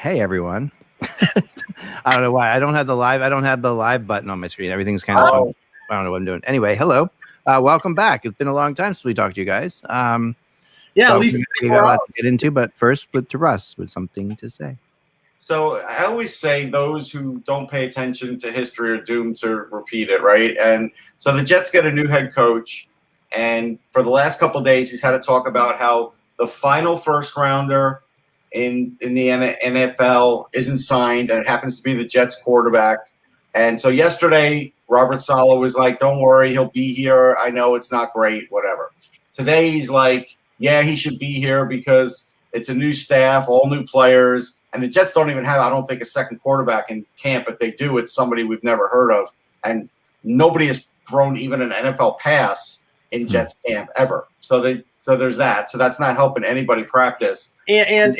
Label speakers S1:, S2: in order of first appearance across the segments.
S1: Hey everyone. I don't know why I don't have the live button on my screen. Everything's kind of I don't know what I'm doing. Anyway, hello. Welcome back. It's been a long time since we talked to you guys.
S2: At
S1: So
S2: least
S1: we got a lot to get into, but first to Russ with something to say.
S3: So I always say those who don't pay attention to history are doomed to repeat it, right? And so the Jets get a new head coach, and for the last couple of days, he's had to talk about how the final first rounder in the NFL isn't signed, and it happens to be the Jets quarterback. And so yesterday, Robert Saleh was like, "Don't worry, he'll be here. I know it's not great, whatever." Today, he's like, "Yeah, he should be here because it's a new staff, all new players." And the Jets don't even have, I don't think, a second quarterback in camp. If they do, it's somebody we've never heard of. And nobody has thrown even an NFL pass in Jets camp ever. So there's that. So that's not helping anybody practice.
S2: And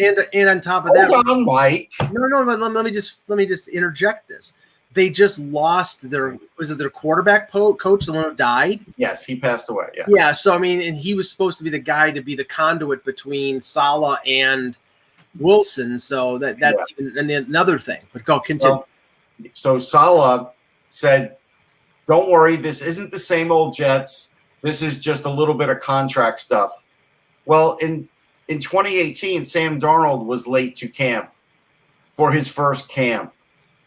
S2: on top of that,
S3: hold on, Mike.
S2: No, but let me just interject this. They just lost their quarterback coach, the one who died?
S3: Yes, he passed away. Yeah.
S2: Yeah. So I mean, and he was supposed to be the guy to be the conduit between Saleh and Wilson. So that's even another thing. But go continue.
S3: Well, so Saleh said, "Don't worry, this isn't the same old Jets. This is just a little bit of contract stuff." Well, in 2018, Sam Darnold was late to camp for his first camp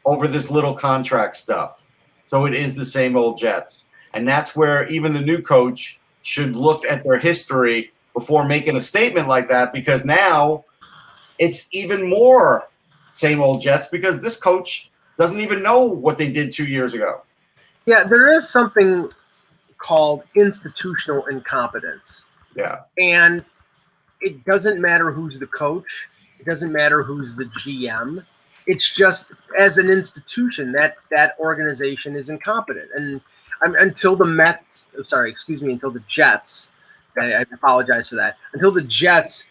S3: over this little contract stuff. So it is the same old Jets. And that's where even the new coach should look at their history before making a statement like that, because now it's even more same old Jets because this coach doesn't even know what they did 2 years ago.
S2: Yeah, there is something called institutional incompetence.
S3: Yeah.
S2: And it doesn't matter who's the coach. It doesn't matter who's the GM. It's just, as an institution, that organization is incompetent. And until the Jets, I apologize for that, until the Jets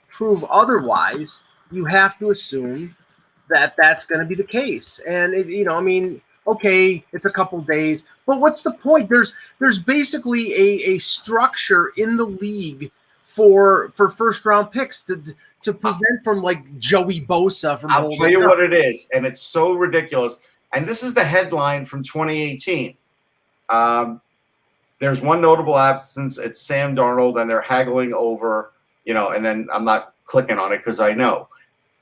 S2: prove otherwise, you have to assume that that's going to be the case. And, okay, it's a couple days, but what's the point? There's basically a structure in the league for first round picks to prevent from like Joey Bosa from.
S3: I'll tell you what it is, and it's so ridiculous. And this is the headline from 2018. There's one notable absence. It's Sam Darnold, and they're haggling over, and then I'm not clicking on it because I know.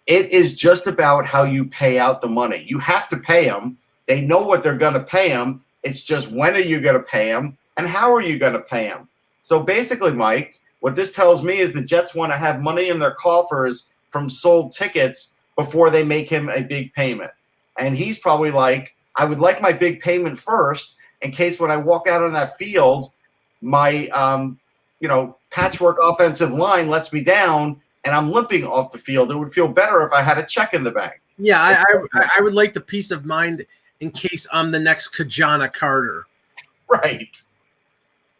S3: It is just about how you pay out the money. You have to pay them. They know what they're going to pay them. It's just when are you going to pay them, and how are you going to pay them? So basically, Mike, what this tells me is the Jets want to have money in their coffers from sold tickets before they make him a big payment. And he's probably like, I would like my big payment first in case when I walk out on that field, my patchwork offensive line lets me down and I'm limping off the field. It would feel better if I had a check in the bank.
S2: Yeah, I would like the peace of mind in case I'm the next Kajana Carter.
S3: Right.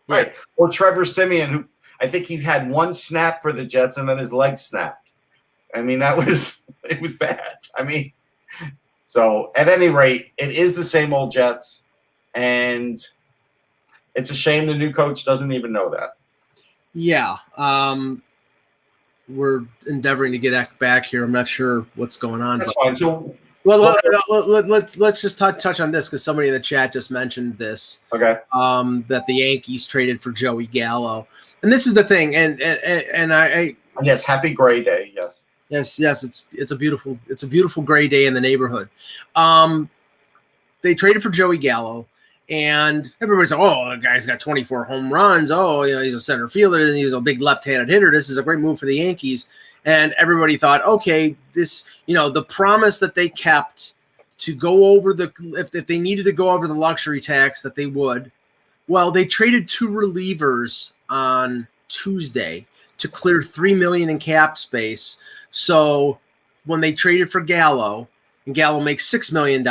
S3: Yeah. Right. Or Trevor Siemian, who I think he had one snap for the Jets and then his leg snapped. I mean, it was bad. I mean, so at any rate, it is the same old Jets. And it's a shame the new coach doesn't even know that.
S2: Yeah. We're endeavoring to get back here. I'm not sure what's going on.
S3: That's fine. So,
S2: let's just touch on this because somebody in the chat just mentioned this.
S3: Okay.
S2: That the Yankees traded for Joey Gallo. And this is the thing, and I
S3: yes, happy gray day, yes.
S2: Yes, it's a beautiful gray day in the neighborhood. They traded for Joey Gallo, and everybody's like, "Oh, the guy's got 24 home runs. Oh, he's a center fielder, and he's a big left-handed hitter. This is a great move for the Yankees." And everybody thought, okay, this, the promise that they kept to go over if they needed to go over the luxury tax, that they would. Well, they traded two relievers on Tuesday to clear $3 million in cap space. So when they traded for Gallo, and Gallo makes $6 million,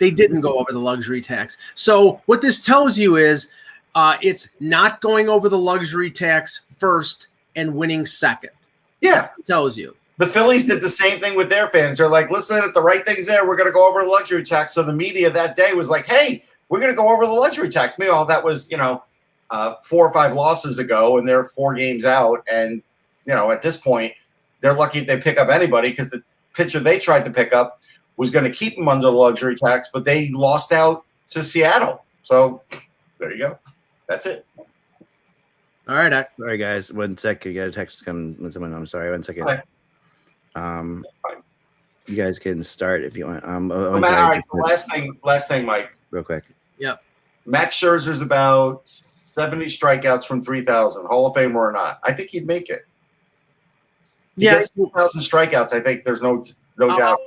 S2: they didn't go over the luxury tax. So what this tells you is it's not going over the luxury tax first and winning second.
S3: Yeah.
S2: It tells you.
S3: The Phillies did the same thing with their fans. They're like, listen, if the right thing's there, we're going to go over the luxury tax. So the media that day was like, hey, we're going to go over the luxury tax. Meanwhile, that was, 4 or 5 losses ago, and they're 4 games out. And, at this point, they're lucky if they pick up anybody because pitcher they tried to pick up was going to keep him under the luxury tax, but they lost out to Seattle. So there you go. That's it.
S2: All right, Doc.
S1: Sorry, guys. 1 sec. You got a text come with someone. I'm sorry. 1 second.
S3: Okay.
S1: You guys can start if you want.
S3: All right. So last thing, Mike.
S1: Real quick.
S2: Yep.
S3: Max Scherzer's about 70 strikeouts from 3,000, Hall of Famer or not. I think he'd make it. He gets 2,000 strikeouts. I think there's no doubt.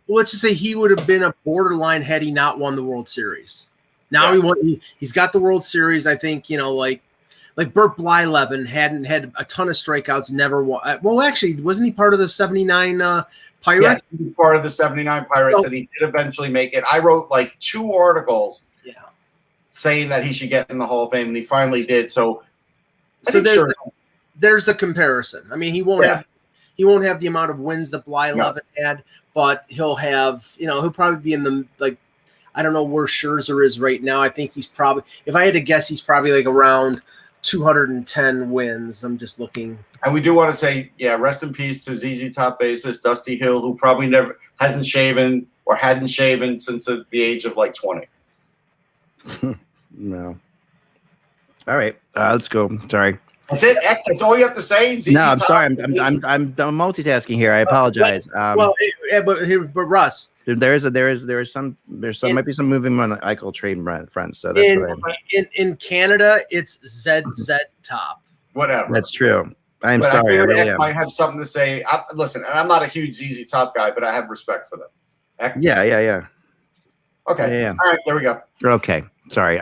S2: Let's just say he would have been a borderline had he not won the World Series. Now he's got the World Series. I think, like Burt Blyleven hadn't had a ton of strikeouts, never won. Well, actually, wasn't he part of the 79 Pirates?
S3: Yes, he was part of the 79 Pirates, and he did eventually make it. I wrote 2 articles saying that he should get in the Hall of Fame, and he finally did. So
S2: there's the comparison. I mean, he won't have the amount of wins that Blyleven had, but he'll have, he'll probably be in the, I don't know where Scherzer is right now. I think he's probably, if I had to guess, he's probably around 210 wins. I'm just looking.
S3: And we do want to say, rest in peace to ZZ Top bassist Dusty Hill, who probably never hadn't shaven since the age of 20.
S1: No. All right. Let's go. Sorry.
S3: That's it. That's all you have to say.
S1: No, I'm sorry. I'm multitasking here. I apologize.
S2: But Russ,
S1: there might be some moving on the Eichel trade front. So that's
S2: in Canada, it's ZZ Top.
S3: Whatever.
S1: That's true. I'm
S3: but
S1: sorry.
S3: I really might have something to say. Listen, and I'm not a huge ZZ Top guy, but I have respect for them. Eck?
S1: Yeah.
S3: Okay.
S1: Yeah.
S3: All right. There we go.
S1: Okay. Sorry.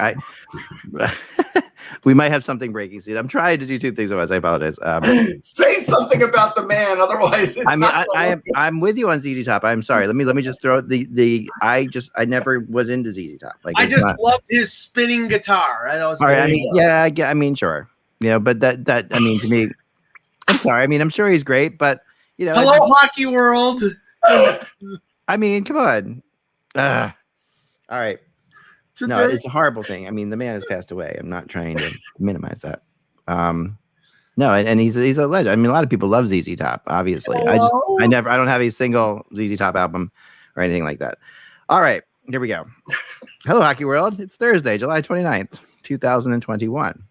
S1: We might have something breaking. See, I'm trying to do 2 things at once. I apologize.
S3: Say something about the man, otherwise it's
S1: I'm with you on ZZ Top. I'm sorry. Let me just throw I never was into ZZ Top.
S2: I just loved his spinning guitar.
S1: Sure. But that to me, I'm sorry. I'm sure he's great, but
S2: hello, hockey world.
S1: Come on. All right. No, it's a horrible thing. The man has passed away. I'm not trying to minimize that. No, and he's a legend. A lot of people love ZZ Top, obviously.
S2: Hello?
S1: I don't have a single ZZ Top album or anything like that. All right, here we go. Hello, Hockey World. It's Thursday, July 29th, 2021.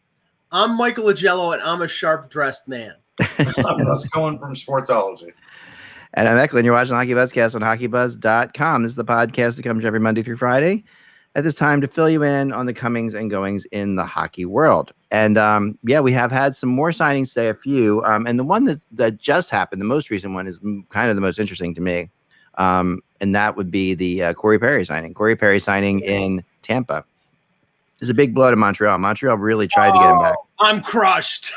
S2: I'm Michael Agello, and I'm a sharp-dressed man.
S3: I'm Russ Cohen from Sportsology.
S1: And I'm Eichel, and you're watching Hockey Buzzcast on HockeyBuzz.com. This is the podcast that comes every Monday through Friday at this time to fill you in on the comings and goings in the hockey world. And we have had some more signings today, a few. And the one that just happened, the most recent one, is kind of the most interesting to me. And that would be the Corey Perry signing. Corey Perry signing in Tampa. It's a big blow to Montreal. Montreal really tried to get him back.
S2: I'm crushed.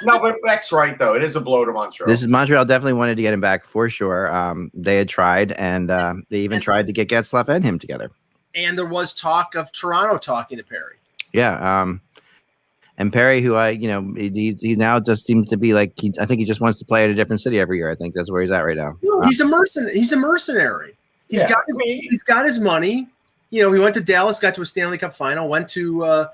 S3: No, but Beck's right, though. It is a blow to Montreal.
S1: Montreal definitely wanted to get him back for sure. They had tried, and they even tried to get Getzlaf and him together.
S2: And there was talk of Toronto talking to Perry.
S1: Yeah. And Perry, who he now just seems to be I think he just wants to play at a different city every year. I think that's where he's at right now.
S2: No, he's a mercenary. He's got his money. He went to Dallas, got to a Stanley Cup final, went to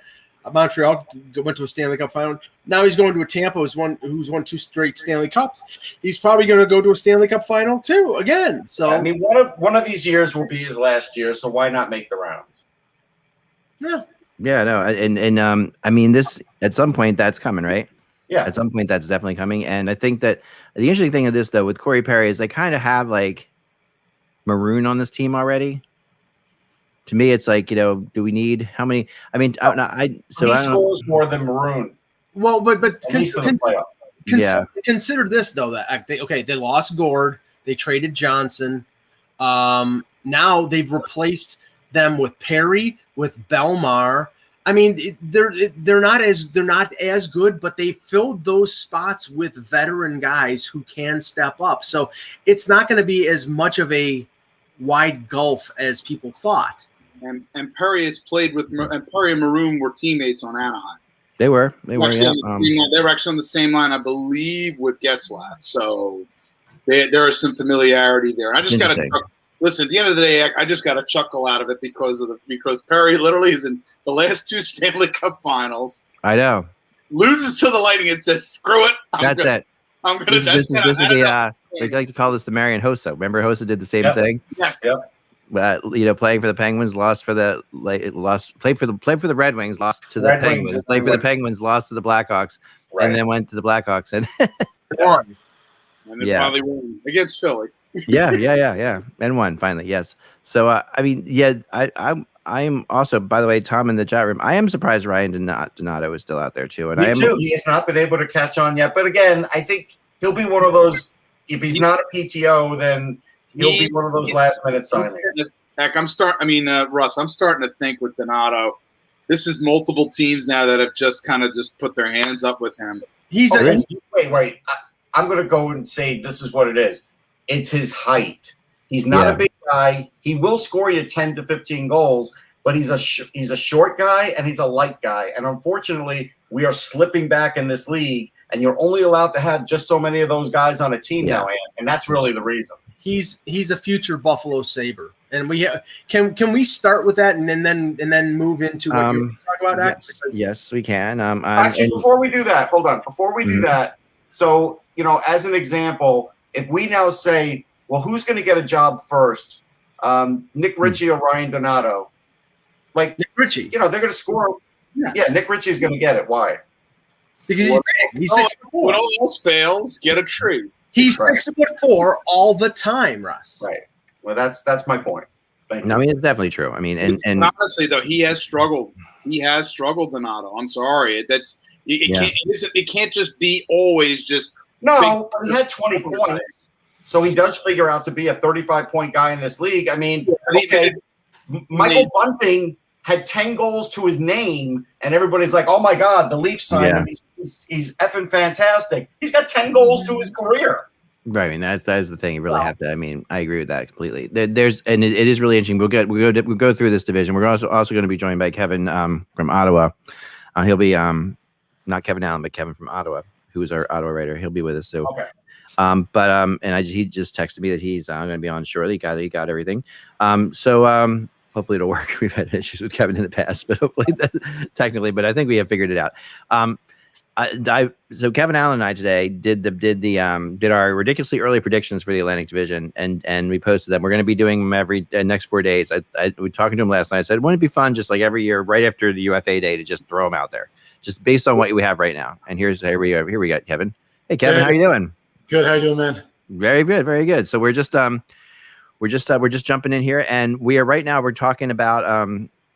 S2: Montreal, went to a Stanley Cup final. Now he's going to a Tampa who's won 2 straight Stanley Cups. He's probably going to go to a Stanley Cup final too again. So
S3: one of these years will be his last year, so why not make the rounds?
S2: Yeah.
S1: Yeah, no, and this at some point that's coming, right?
S3: Yeah.
S1: At some point that's definitely coming. And I think that the interesting thing of this though with Corey Perry is they kind of have maroon on this team already. To me, it's do we need how many? He
S3: scores more than Maroon.
S2: Well, but
S3: consider
S2: this though that they lost Gord, they traded Johnson. Now they've replaced them with Perry, with Belmar. They're not as good, but they filled those spots with veteran guys who can step up. So it's not going to be as much of a wide gulf as people thought.
S4: And Perry has played with, and Perry and Maroon were teammates on Anaheim.
S1: They were.
S4: They were actually on the same line, I believe, with Getzlaf. So there is some familiarity there. I just got to listen. At the end of the day, I just got to chuckle out of it because Perry literally is in the last 2 Stanley Cup Finals.
S1: I know.
S4: Loses to the Lightning and says, "Screw it."
S1: That's it.
S4: I'm gonna.
S1: This is the we like to call this the Marion Hossa. Remember, Hossa did the same thing.
S4: Yes.
S3: Yep.
S1: Playing for the Penguins, played for the Red Wings, lost to the
S3: Red
S1: Penguins.
S3: Wings,
S1: Played for the Penguins, lost to the Blackhawks,
S3: Right.
S1: and then went to the Blackhawks and
S2: Won.
S4: And then finally won against Philly.
S1: yeah, and won finally. Yes. So I'm also, by the way, Tom in the chat room, I am surprised Ryan Donato is still out there too. And
S3: Me too. He has not been able to catch on yet. But again, I think he'll be one of those. If he's not a PTO, then he'll be one of those last minute signings.
S4: Heck, Russ, I'm starting to think with Donato, this is multiple teams now that have just put their hands up with him.
S3: Wait. I'm going to go and say this is what it is. It's his height. He's not a big guy. He will score you 10 to 15 goals, but he's a short guy and he's a light guy. And unfortunately, we are slipping back in this league, and you're only allowed to have just so many of those guys on a team now, and that's really the reason.
S2: He's a future Buffalo Sabre, and we can we start with that and then move into what you're talking about?
S1: Yes, we can.
S3: Actually, before we do that, hold on. Before we do that, so as an example, if we now say, well, who's going to get a job first? Nick Ritchie or Ryan Donato? Like
S2: Nick Ritchie.
S3: They're going to score. Yeah, Nick Ritchie's going to get it. Why?
S2: Because he's big. He's 6'4".
S4: When all else fails, get a tree.
S2: He's 6'4" all the time, Russ.
S3: Right. Well, that's my point. Thank you.
S1: I mean, it's definitely true. I mean, and
S4: honestly, though, he has struggled. Donato. I'm sorry. It can't just be always just.
S3: No, but he had 20 points, so he does figure out to be a 35-point guy in this league. I mean, Michael Bunting had 10 goals to his name, and everybody's like, "Oh my God, the Leafs signed him. He's effing fantastic. He's got 10 goals to his career."
S1: Right. I mean, that is the thing. You really have to. I mean, I agree with that completely. It is really interesting. We'll go through this division. We're also going to be joined by Kevin from Ottawa. He'll be not Kevin Allen, but Kevin from Ottawa, who's our Ottawa writer. He'll be with us too.
S3: Okay.
S1: He just texted me that he's going to be on shortly. He got everything. Hopefully it'll work. We've had issues with Kevin in the past, but hopefully technically, but I think we have figured it out. So Kevin Allen and I today did our ridiculously early predictions for the Atlantic Division, and we posted them. We're going to be doing them every next 4 days. I was talking to him last night. I said, wouldn't it be fun just like every year, right after the UFA day, to just throw them out there, just based on what we have right now. And here we got Kevin. Hey Kevin, how you doing?
S5: Good. How you doing, man?
S1: Very good. Very good. So we're just jumping in here, and we're talking about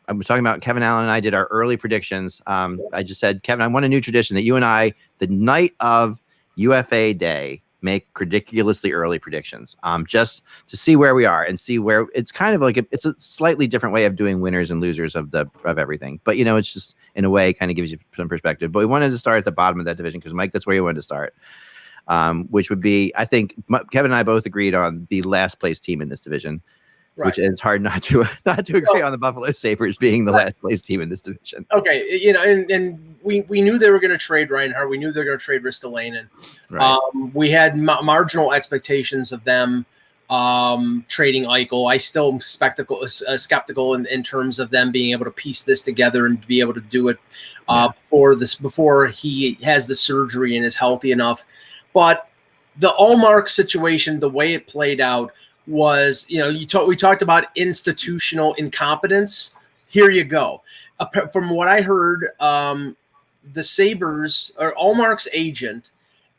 S1: I was talking about Kevin Allen and I did our early predictions. I just said, Kevin, I want a new tradition that you and I, the night of UFA day, make ridiculously early predictions, just to see where we are and see where it's kind of like it's a slightly different way of doing winners and losers of everything. But it's just in a way kind of gives you some perspective. But we wanted to start at the bottom of that division because Mike, that's where you wanted to start. Which would be, I think Kevin and I both agreed on the last place team in this division, which is hard not to agree on the Buffalo Sabres being the last place team in this division.
S2: Okay. And we knew they were going to trade Reinhart. We knew they were going to trade Ristolainen.
S1: Right.
S2: We had marginal expectations of them trading Eichel. I still am skeptical in terms of them being able to piece this together and be able to do it before he has the surgery and is healthy enough. But the Ullmark situation, the way it played out was, we talked about institutional incompetence. Here you go. From what I heard, the Sabres, or Ullmark's agent,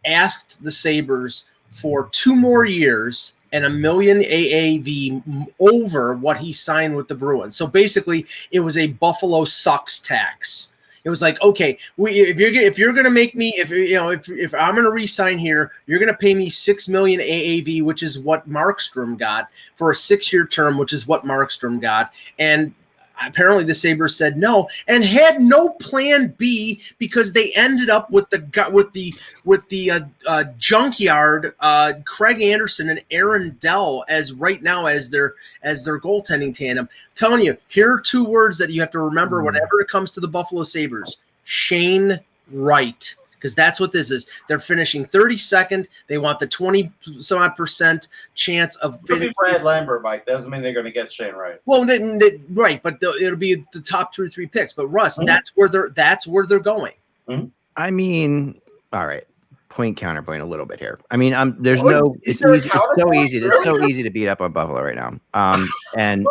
S2: asked the Sabres for 2 more years and $1 million AAV over what he signed with the Bruins. So basically, it was a Buffalo sucks tax. It was like, okay, if you're gonna make me, if I'm gonna re-sign here, you're gonna pay me $6 million AAV, which is what Markstrom got for a 6-year term, which is what Markstrom got, and apparently the Sabres said no and had no plan B because they ended up with the junkyard Craig Anderson and Aaron Dell as right now as their goaltending tandem. I'm telling you, here are 2 words that you have to remember whenever it comes to the Buffalo Sabres: Shane Wright. Because that's what this is. They're finishing 32nd. They want the 20% chance of finishing.
S3: Brad Lambert, Mike. Doesn't mean they're going to get Shane Wright.
S2: Well, right, but it'll be the top 2 or 3 picks. But Russ, that's where they're going.
S1: I mean, all right. point counterpoint a little bit here. I mean, there's
S3: Oh,
S1: no.
S3: is
S1: It's
S3: there a
S1: easy. It's so
S3: counterpoint?
S1: easy. It's so easy to beat up on Buffalo right now. And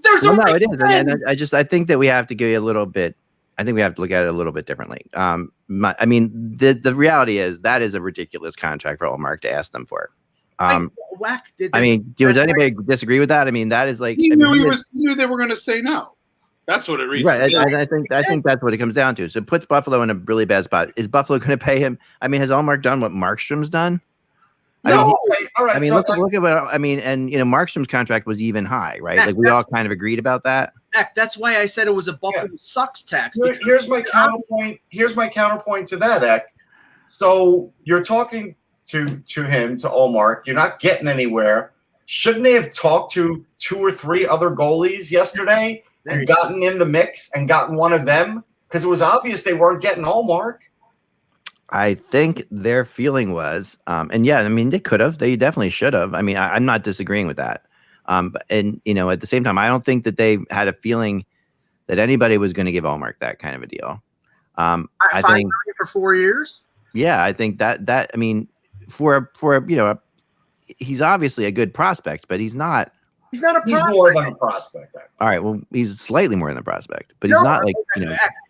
S2: There's
S1: well,
S2: a
S1: no, it is.
S2: reason.
S1: And I think that we have to give you a little bit. I think we have to look at it a little bit differently. I mean, the reality is that is a ridiculous contract for Allmark to ask them for. I mean, does anybody disagree with that? I mean, that is like
S4: He knew they were going to say no. That's what it reads.
S1: Right. I think that's what it comes down to. So it puts Buffalo in a really bad spot. Is Buffalo going to pay him? I mean, has Allmark done what Markstrom's done?
S3: No. All right.
S1: I mean,
S3: so
S1: look at what I mean, and Markstrom's contract was even high, right? Like we all kind of agreed about that.
S2: That's why I said it was a Buffalo sucks tax.
S3: Here's my counterpoint. Here's my counterpoint to that, Eck. So you're talking to him, to Allmark. You're not getting anywhere. Shouldn't they have talked to 2 or 3 other goalies yesterday and gotten in the mix and gotten one of them? Because it was obvious they weren't getting Allmark.
S1: I think their feeling was, and yeah, I mean, they could have. They definitely should have. I mean, I'm not disagreeing with that. And at the same time, I don't think that they had a feeling that anybody was going to give Allmark that kind of a deal. I think
S2: $5 million for 4 years.
S1: Yeah, I think that I mean, for he's obviously a good prospect, but he's not.
S2: He's not a prospect.
S3: He's more than a prospect.
S1: All right, well, he's slightly more than a prospect, but he's not like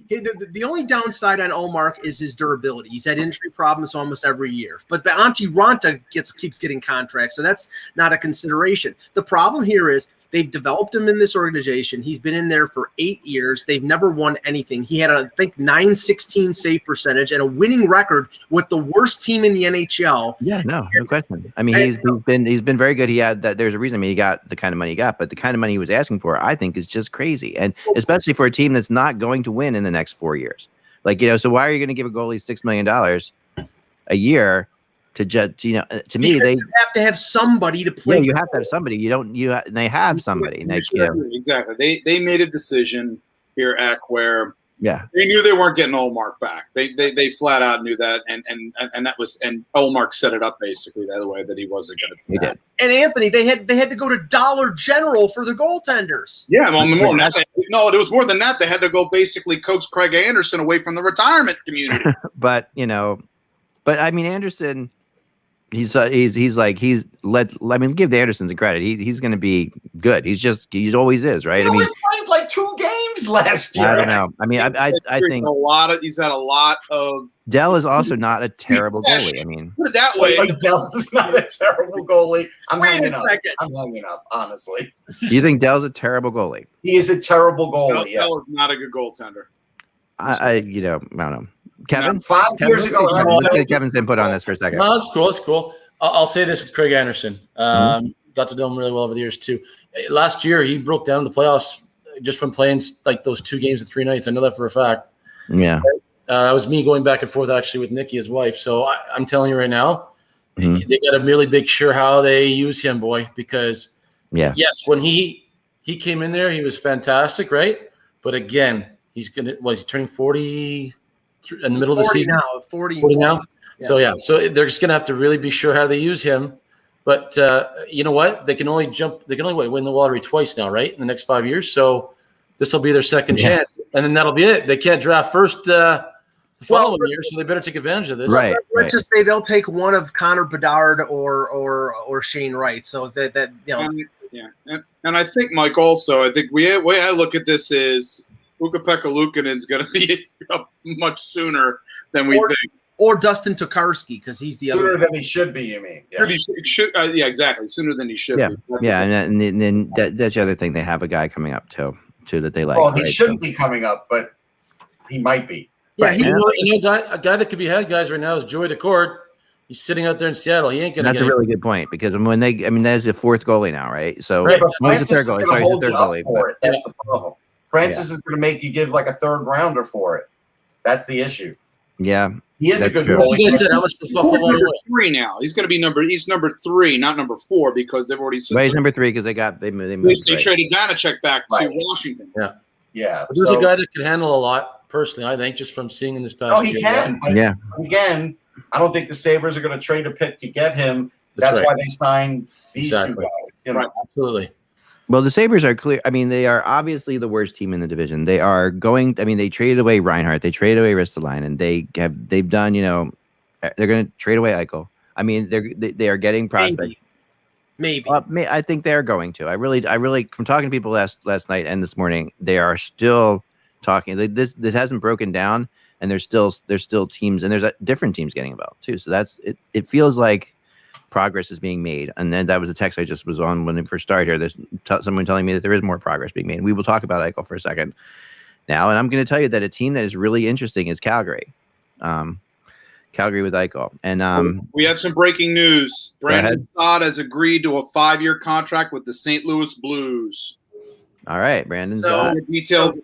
S2: The only downside on Allmark is his durability. He's had injury problems almost every year. But the Antti Ranta keeps getting contracts, so that's not a consideration. The problem here is they've developed him in this organization. He's been in there for 8 years. They've never won anything. He had, I think, .916 save percentage and a winning record with the worst team in the NHL.
S1: Yeah, no question. I mean, he's been very good. He had that. There's a reason. I mean, he got the kind of money he got, but the kind of money he was asking for, I think, is just crazy, and especially for a team that's not going to win in the next 4 years. Like, so why are you going to give a goalie $6 million a year? To me, they
S2: have to have somebody to play.
S1: Yeah, you have to have somebody. They have somebody.
S4: Exactly. They made a decision here, Eck, where
S1: they
S4: knew they weren't getting Allmark back. They flat out knew that, and that was, and Allmark set it up basically the other way, that he wasn't going to.
S1: He did.
S2: And Anthony, they had to go to Dollar General for their goaltenders.
S4: Yeah, well, more than that. No, it was more than that. They had to go basically coach Craig Anderson away from the retirement community.
S1: But I mean, Anderson. He's let. I mean, give the Andersons the credit. He's going to be good. He always is, right?
S3: He played like 2 games last year.
S1: I don't know. I mean, I think
S4: he's had a lot of.
S1: Dell is also not a terrible goalie. I mean,
S4: put it that way.
S3: Dell is not a terrible goalie. I'm
S2: Wait
S3: hanging
S2: a
S3: up.
S2: second.
S3: I'm hanging up. Honestly,
S1: do you think Dell's a terrible goalie?
S3: he is a terrible goalie.
S4: Dell is not a good goaltender.
S1: I don't know. Kevin?
S3: 5 years ago,
S1: let's get Kevin's input on this for a second.
S5: No, that's cool. That's cool. I'll say this with Craig Anderson. Got to know him really well over the years too. Last year, he broke down the playoffs just from playing like those 2 games of 3 nights. I know that for a fact.
S1: Yeah.
S5: It was me going back and forth actually with Nikki, his wife. So I'm telling you right now, they got to really make sure how they use him, boy, because yes, when he came in there, he was fantastic, right? But again, he's turning 40 in the middle of the season
S2: now. 40
S5: now. Yeah. So they're just gonna have to really be sure how they use him. But you know what? They can only win the lottery twice now, right? In the next 5 years. So this will be their second chance, and then that'll be it. They can't draft first the following year, so they better take advantage of this.
S1: Right.
S2: Let's just say they'll take one of Connor Bedard or Shane Wright. So that
S4: And I think, Mike, also, I think the way I look at this is Ukko-Pekka Luukkonen's going to be up much sooner than we think.
S2: Or Dustin Tokarski, because he's the
S3: sooner
S2: other.
S3: than he should be. You mean?
S4: Yeah, exactly. Sooner than he should be.
S1: Yeah, and then that's the other thing. They have a guy coming up too that they like.
S3: Well, he shouldn't be coming up, but he might be.
S2: Yeah,
S1: right.
S5: A guy that could be had guys right now is Joey Decord. He's sitting out there in Seattle. He ain't going to.
S1: That's a really good point, because there's a 4th goalie now, right? So
S3: but
S1: he's
S3: Francis
S1: the 3rd
S3: is
S1: goalie.
S3: going
S1: Sorry,
S3: to
S1: he's
S3: hold
S1: the 3rd
S3: you up
S1: goalie.
S3: for it. That's the problem. Francis is going to make you give like a 3rd rounder for it. That's the issue.
S1: Yeah,
S3: he is a good
S5: You
S3: goalie.
S5: guys said how much does Buffalo
S4: He's number
S5: want?
S4: 3 now. He's going to be he's number 3, not number 4, because they've already.
S1: But he's number 3 because they moved.
S4: They traded Vanacek back to
S3: Right.
S4: Washington.
S3: Yeah.
S5: But there's a guy that can handle a lot, personally, I think, just from seeing in this past
S3: Oh,
S5: year.
S3: he can. But again, I don't think the Sabres are going to trade a pick to get him. That's
S5: right.
S3: why they signed these 2 guys.
S5: Right, absolutely.
S1: Well, the Sabres are clear. I mean, they are obviously the worst team in the division. They are going. I mean, they traded away Reinhart. They traded away Ristolainen, and they've done They're going to trade away Eichel. I mean, they are getting prospects.
S2: Maybe.
S1: I think they're going to. I really, from talking to people last night and this morning, they are still talking. This hasn't broken down, and there's still teams, and there's different teams getting involved too. So that's it. It feels like progress is being made. And then that was a text I just was on when we first started here. There's someone telling me that there is more progress being made. And we will talk about Eichel for a second now. And I'm going to tell you that a team that is really interesting is Calgary. Calgary with Eichel. And
S4: we have some breaking news. Brandon Saad has agreed to a 5-year contract with the St. Louis Blues.
S1: All right, Brandon.
S4: So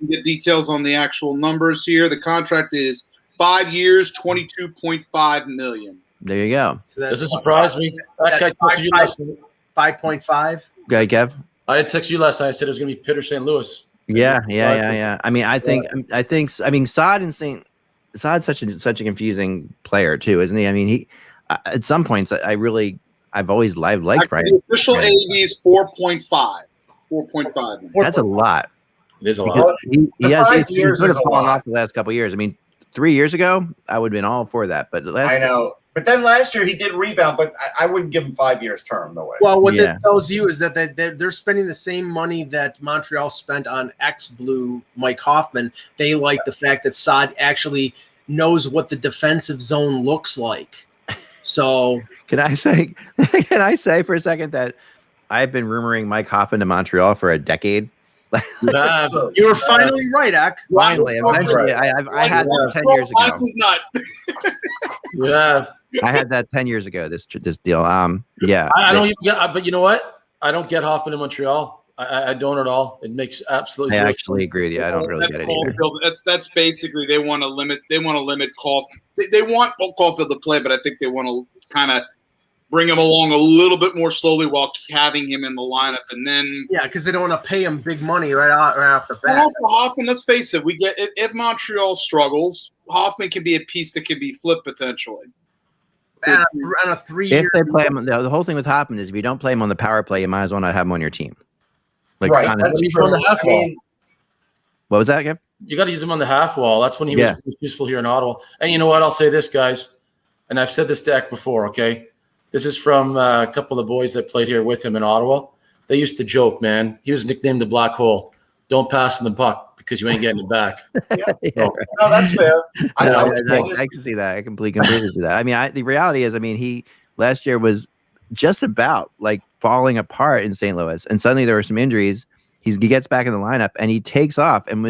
S4: get details on the actual numbers here. The contract is 5 years, $22.5 million.
S1: There you go.
S5: So does it surprise me? That guy texted you last night.
S2: 5.5.
S1: Go ahead, Kev.
S5: I had texted you last night. I said it was going to be Pitt or St. Louis.
S1: Yeah. I mean, Saad's such a confusing player too, isn't he? I mean, he at some points I've always liked Brian.
S4: The official AAV is 4.5. 4.5.
S1: That's a lot.
S5: It is a lot.
S3: He's
S1: sort of fallen off the last couple of years. I mean, 3 years ago, I would have been all for that. But
S3: I know. But then last year he did rebound, but I wouldn't give him 5 years term, no way.
S2: Well, what this tells you is that they're spending the same money that Montreal spent on ex-Blue Mike Hoffman. They like the fact that Saad actually knows what the defensive zone looks like. So
S1: can I say for a second that I've been rumoring Mike Hoffman to Montreal for a decade?
S2: You were finally right, Ak.
S1: Finally, eventually, I had that 10 years ago.
S4: This is not.
S5: Yeah,
S1: I had that 10 years ago. This deal. Yeah.
S5: I don't even get. But you know what? I don't get Hoffman in Montreal. I don't at all. It makes absolutely.
S1: I actually agree with you. I don't really get it either.
S4: That's basically they want to limit. They want to limit Caulfield. They want Caulfield to play, but I think they want to kind of bring him along a little bit more slowly while having him in the lineup, and then
S2: because they don't want to pay him big money right off the bat.
S4: And also Hoffman, let's face it, if Montreal struggles, Hoffman can be a piece that can be flipped potentially.
S2: On a 3-year.
S1: If they play him, the whole thing with Hoffman is if you don't play him on the power play, you might as well not have him on your team. Like,
S3: right, that's true.
S1: What was that, Kev?
S5: You got to use him on the half wall. That's when he was useful here in Ottawa. And you know what? I'll say this, guys, and I've said this to Ek before. Okay. This is from a couple of boys that played here with him in Ottawa. They used to joke, man. He was nicknamed the Black Hole. Don't pass him the puck because you ain't getting it back.
S3: No, that's fair.
S1: I can see that. I completely see that. I mean, the reality is, I mean, he last year was just about like falling apart in St. Louis, and suddenly there were some injuries. He gets back in the lineup and he takes off and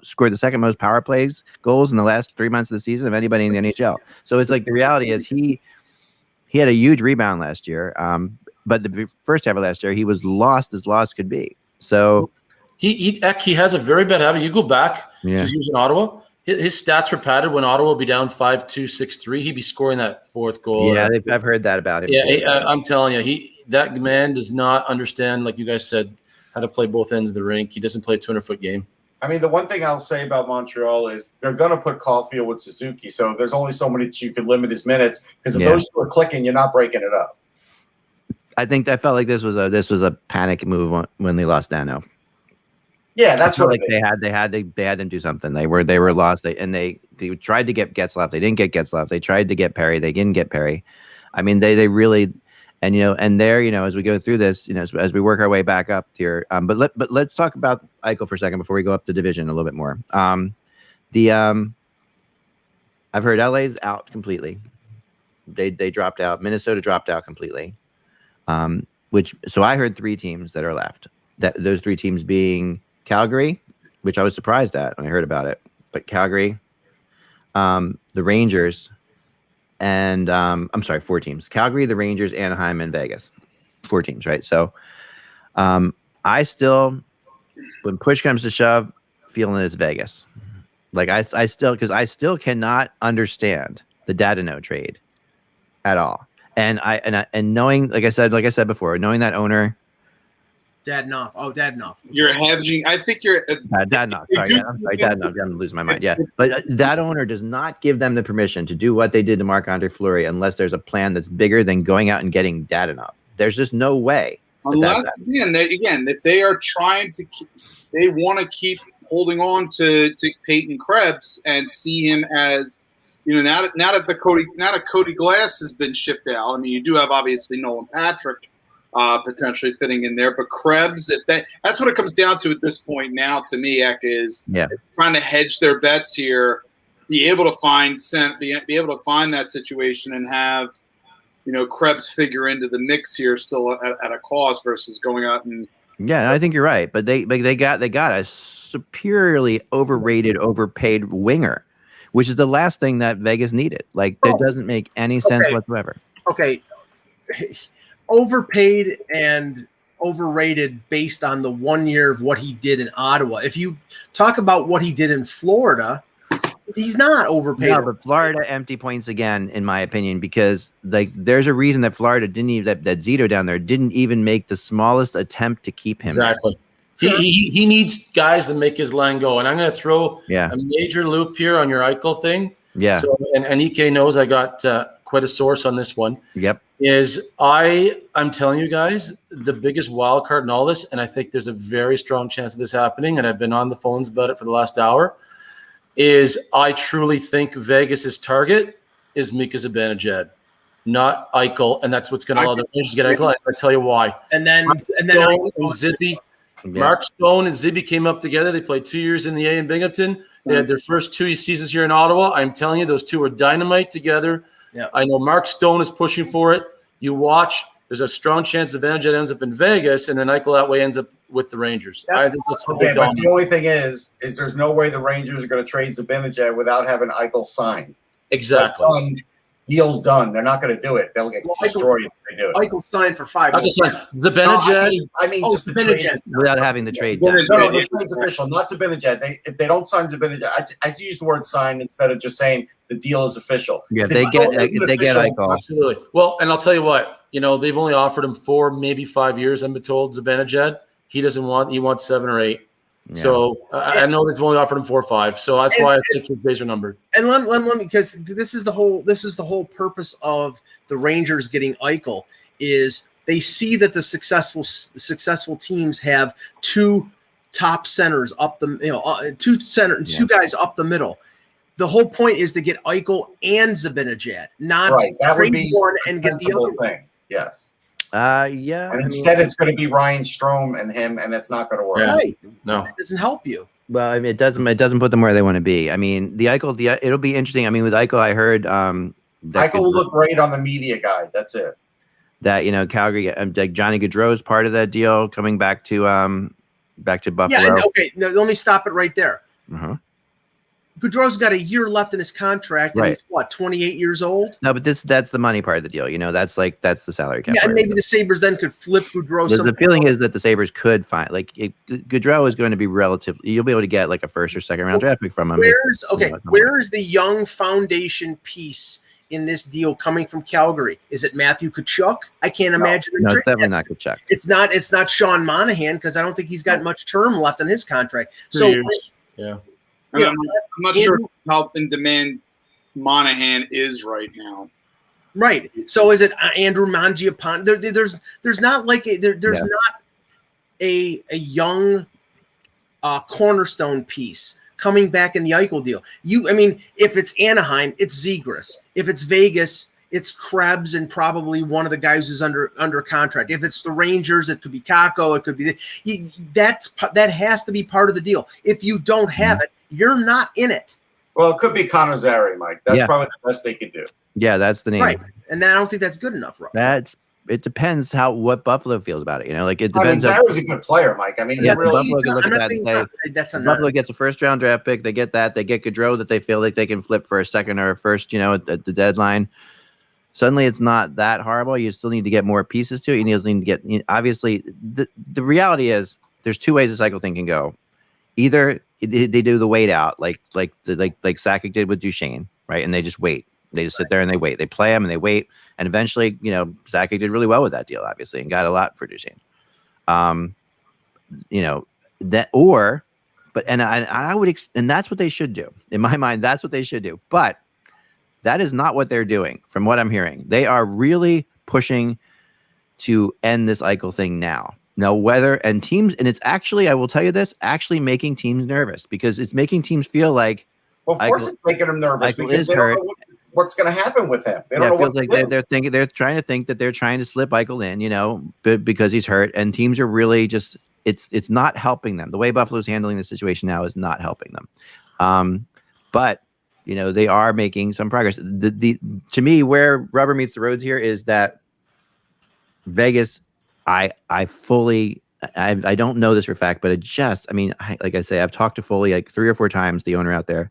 S1: scored the second most power plays goals in the last 3 months of the season of anybody in the NHL. So it's like the reality is he had a huge rebound last year. But the first half of last year he was lost as lost could be. So
S5: he has a very bad habit. You go back because he was in Ottawa. His stats were padded when Ottawa would be down 5-2, 6-3. He'd be scoring that fourth goal.
S1: Yeah, I've heard that about him.
S5: Yeah, I'm telling you, that man does not understand, like you guys said, how to play both ends of the rink. He doesn't play a 200-foot game.
S3: I mean, the one thing I'll say about Montreal is they're going to put Caulfield with Suzuki, so there's only so many you can limit his minutes because if those two are clicking, you're not breaking it up.
S1: I think I felt like this was a panic move when they lost Dano.
S3: Yeah, that's what
S1: they had to do something. They were lost. They tried to get Getzlaf. They didn't get Getzlaf. They tried to get Perry. They didn't get Perry. I mean, they really, and as we go through this, as we work our way back up here. But let's talk about Eichel for a second before we go up the division a little bit more. I've heard LA's out completely. They dropped out. Minnesota dropped out completely. So I heard 3 teams that are left. Those 3 teams being Calgary, which I was surprised at when I heard about it, but Calgary, the Rangers, and 4 teams: Calgary, the Rangers, Anaheim, and Vegas. 4 teams, right? So, I still, when push comes to shove, feeling it's Vegas. Like I still cannot understand the Dadonov trade at all, and knowing, like I said before, knowing that owner.
S2: Dadonov. Oh, Dadonov.
S4: You're hedging. I think you're
S1: Dadonov. Sorry, Dadonov. I'm losing my mind. Yeah, but that owner does not give them the permission to do what they did to Marc-Andre Fleury unless there's a plan that's bigger than going out and getting Dadonov. There's just no way.
S4: Unless if they are trying to, they want to keep holding on to Peyton Krebs and see him as now that Cody Glass has been shipped out, I mean, you do have obviously Nolan Patrick potentially fitting in there, but Krebs, that's what it comes down to at this point now to me, Eck, is trying to hedge their bets here, be able to find that situation and have Krebs figure into the mix here still at a cost versus going out and.
S1: Yeah, I think you're right, but they got a superiorly overrated, overpaid winger, which is the last thing that Vegas needed. Like, that doesn't make any sense whatsoever.
S2: Okay, overpaid and overrated based on the 1 year of what he did in Ottawa. If you talk about what he did in Florida, he's not overpaid.
S1: No, but Florida empty points again, in my opinion, because there's a reason that Florida didn't even that Zito down there didn't even make the smallest attempt to keep him.
S5: Exactly. He needs guys that make his line go. And I'm going to throw a major loop here on your Eichel thing.
S1: Yeah.
S5: So, and EK knows I got quite a source on this one.
S1: Yep.
S5: I'm telling you guys, the biggest wild card in all this, and I think there's a very strong chance of this happening, and I've been on the phones about it for the last hour, is I truly think Vegas's target is Mika Zibanejad, not Eichel, and that's what's going to allow the Rangers to get Eichel. I'll tell you why.
S2: And then
S5: Zibby. Mark Stone and Zibby came up together. They played 2 years in the A in Binghamton. They had their first 2 seasons here in Ottawa. I'm telling you, those two are dynamite together.
S2: Yeah.
S5: I know Mark Stone is pushing for it. You watch. There's a strong chance Zibanejad ends up in Vegas, and then Eichel that way ends up with the Rangers. I think that's
S3: but the only thing is there's no way the Rangers are going to trade Zibanejad without having Eichel signed.
S5: Exactly.
S3: Deal's done. They're not going to do it. They'll get destroyed if they do it.
S2: Eichel signed for 5 years.
S5: Zibanejad.
S3: I mean just the trade
S1: without having the trade.
S3: No, the trade's official, not Zibanejad. If they don't sign Zibanejad, I use the word sign instead of just saying the deal is official.
S1: Yeah, they get Eichel.
S5: Absolutely. Well, and I'll tell you what, they've only offered him 4, maybe 5 years. I'm told Zibanejad. He wants 7 or 8. Yeah. So I know they've only offered him 4 or 5. So that's why I think his days are numbered.
S2: And let me, because this is the whole purpose of the Rangers getting Eichel is they see that the successful teams have 2 top centers up the two guys up the middle. The whole point is to get Eichel and Zibanejad, not trade one and get the other
S3: thing. Yes.
S1: Yeah.
S3: And instead, it's going to be Ryan Strome and him, and it's not going to work.
S5: Yeah.
S2: Right.
S5: No,
S2: it doesn't help you.
S1: Well, I mean, it doesn't put them where they want to be. I mean, the Eichel, it'll be interesting. I mean, with Eichel, I heard
S3: Eichel will look great on the media guide. That's it.
S1: That Calgary, like Johnny Gaudreau's part of that deal, coming back to Buffalo.
S2: Yeah. Okay. No, let me stop it right there.
S1: Uh-huh.
S2: Gaudreau's got a year left in his contract, and he's 28 years old.
S1: No, but that's the money part of the deal. That's the salary cap.
S2: Yeah, and maybe the Sabres then could flip Gaudreau.
S1: The feeling is that the Sabres could find Gaudreau is going to be relatively. You'll be able to get like a first or second round draft pick from him.
S2: Where is the young foundation piece in this deal coming from Calgary? Is it Matthew Tkachuk? I can't imagine.
S1: No, it's definitely not Tkachuk.
S2: It's not Sean Monahan because I don't think he's got much term left on his contract.
S5: Yeah.
S4: I'm not sure how in demand Monahan is right now.
S2: Right. So is it Andrew Mangiapane? There's not like there's not a young cornerstone piece coming back in the Eichel deal. If it's Anaheim, it's Zegras. If it's Vegas, it's Krebs and probably one of the guys who's under contract. If it's the Rangers, it could be Kako. It could be that has to be part of the deal. If you don't have it, you're not in it.
S3: Well, it could be Connor Zary, Mike. That's probably the best they could do.
S1: Yeah, that's the name.
S2: Right, and I don't think that's good enough. Right?
S1: It depends what Buffalo feels about it. Like it depends.
S3: Zary's a good player, Mike. I mean,
S1: Buffalo can look at that. Buffalo gets a first round draft pick. They get that. They get Gaudreau that they feel like they can flip for a second or a first. At the deadline. Suddenly, it's not that horrible. You still need to get more pieces to it. You need to get obviously the reality is there's 2 ways this cycle thing can go. Either they do the wait out like Sakic did with Duchesne, right? And they just wait. They just sit there and they wait. They play him and they wait. And eventually, Sakic did really well with that deal, obviously, and got a lot for Duchesne. I would, and that's what they should do. In my mind, that's what they should do. But that is not what they're doing, from what I'm hearing. They are really pushing to end this Eichel thing now. And teams, and it's actually, I will tell you this, actually making teams nervous because it's making teams feel like
S3: Well, of course, it's making them nervous
S1: Eichel
S3: because
S1: is
S3: they
S1: hurt.
S3: don't know what's going to happen with him. They don't know
S1: it feels
S3: what
S1: like they're thinking, they're trying to think that they're trying to slip Eichel in, because he's hurt, and teams are really just it's not helping them. The way Buffalo's handling the situation now is not helping them. But they are making some progress. To me, where rubber meets the roads here is that Vegas. I don't know this for a fact, but like I say, I've talked to Foley like 3 or 4 times, the owner out there.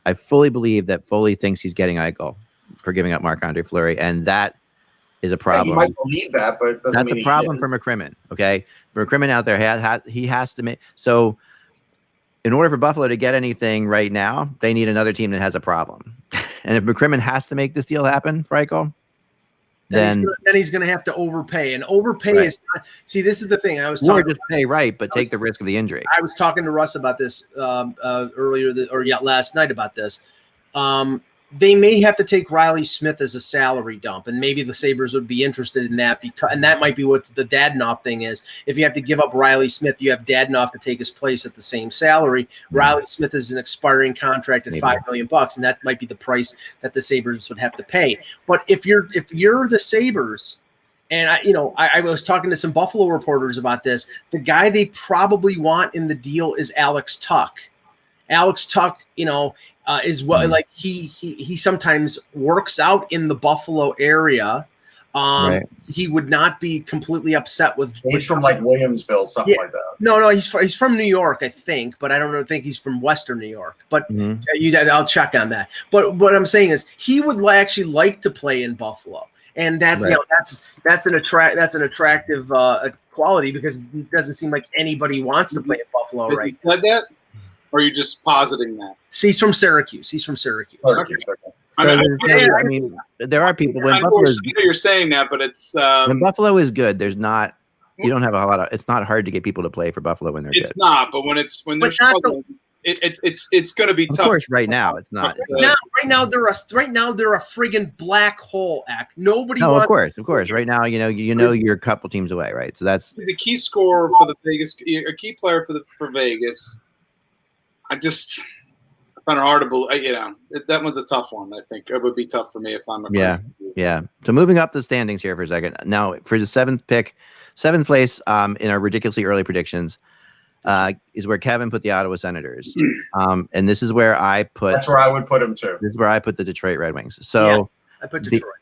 S1: I fully believe that Foley thinks he's getting Eichel for giving up Marc-Andre Fleury, and that is a problem.
S3: Yeah, you might believe that, but
S1: that's a problem for McCrimmon. Okay, for McCrimmon out there, he has to make so. In order for Buffalo to get anything right now, they need another team that has a problem. And if McCrimmon has to make this deal happen for Eichel, then
S2: he's going to have to overpay. And overpay is not. See, this is the thing. I was talking.
S1: Or just pay right, but take the risk of the injury.
S2: I was talking to Russ about this last night about this. They may have to take Riley Smith as a salary dump, and maybe the Sabres would be interested in that and that might be what the Dadonov thing is. If you have to give up Riley Smith, you have Dadonov to take his place at the same salary. Riley Smith is an expiring contract at $5 million, and that might be the price that the Sabres would have to pay. But if you're the Sabres, and I was talking to some Buffalo reporters about this, the guy they probably want in the deal is Alex Tuck. Alex Tuck, is like he sometimes works out in the Buffalo area. He would not be completely upset with.
S3: He's from like Williamsville, something like that.
S2: No, he's from New York, I think, but I don't think he's from Western New York. But I'll check on that. But what I'm saying is, he would actually like to play in Buffalo, and that that's an attractive quality, because it doesn't seem like anybody wants to play in Buffalo.
S4: Has he said that? Or are you just positing that?
S2: See, he's from Syracuse.
S1: Okay. I mean, there are people when Buffalo is.
S4: You're saying that, but it's
S1: when Buffalo is good. There's not. You don't have a lot of. It's not hard to get people to play for Buffalo when they're good.
S4: It's not, but when they're struggling, it's going to be tough.
S1: Of course, right now it's not.
S2: Right now they're a friggin' black hole act. Nobody.
S1: No,
S2: wants
S1: of course. Right now, you're a couple teams away, right? So that's
S4: the key scorer for the Vegas, a key player for Vegas. I just find it hard to believe. That one's a tough one. I think it would be tough for me if I'm a
S1: yeah. So moving up the standings here for a second. Now for the 7th place in our ridiculously early predictions is where Kevin put the Ottawa Senators. And this is where I put.
S3: That's where I would put him too.
S1: This is where I put the Detroit Red Wings. So
S2: I put Detroit.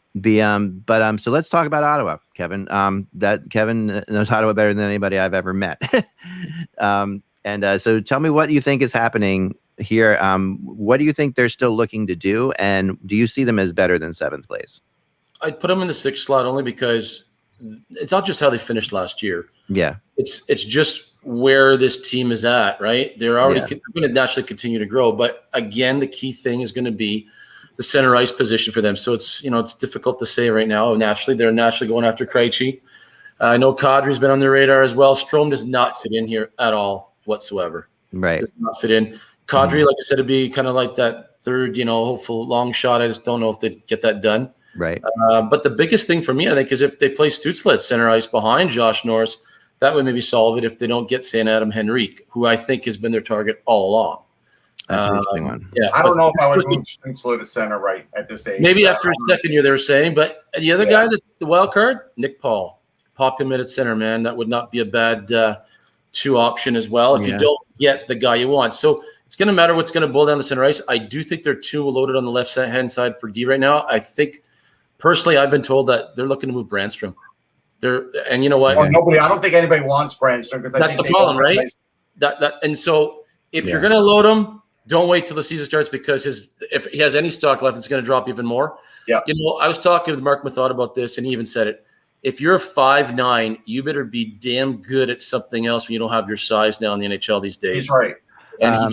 S1: So let's talk about Ottawa, Kevin. That Kevin knows Ottawa better than anybody I've ever met. So tell me what you think is happening here. What do you think they're still looking to do? And do you see them as better than 7th place?
S5: I'd put them in the 6th slot only because it's not just how they finished last year.
S1: Yeah.
S5: It's just where this team is at, right? They're already going to naturally continue to grow. But again, the key thing is going to be the center ice position for them. So it's difficult to say right now. They're naturally going after Krejci. I know Kadri's been on their radar as well. Strome does not fit in here at all whatsoever.
S1: Right.
S5: Does not fit in. Kadri, like I said, it'd be kind of like that third, hopeful long shot. I just don't know if they'd get that done.
S1: Right.
S5: But the biggest thing for me, I think, is if they play Stützle at center ice behind Josh Norris, that would maybe solve it if they don't get St. Adam Henrique, who I think has been their target all along.
S1: That's an interesting one.
S3: Yeah, I don't know if I would move Stützle to center right at this age.
S5: Maybe after his second year, they were saying. But the other guy that's the wild card, Nick Paul. Pop him at center, man. That would not be a bad 2 option as well if you don't get the guy you want. So it's going to matter what's going to boil down the center ice. I do think they're too loaded on the left-hand side for D right now. I think, personally, I've been told that they're looking to move Brandstrom. And you know what?
S3: Well, I don't think anybody wants Brandstrom because
S5: that's the problem, right? And so if you're going to load him, don't wait till the season starts because if he has any stock left, it's going to drop even more.
S3: Yeah.
S5: I was talking with Mark Mathod about this, and he even said it. If you're 5'9", you better be damn good at something else when you don't have your size now in the NHL these days.
S3: He's right.
S1: I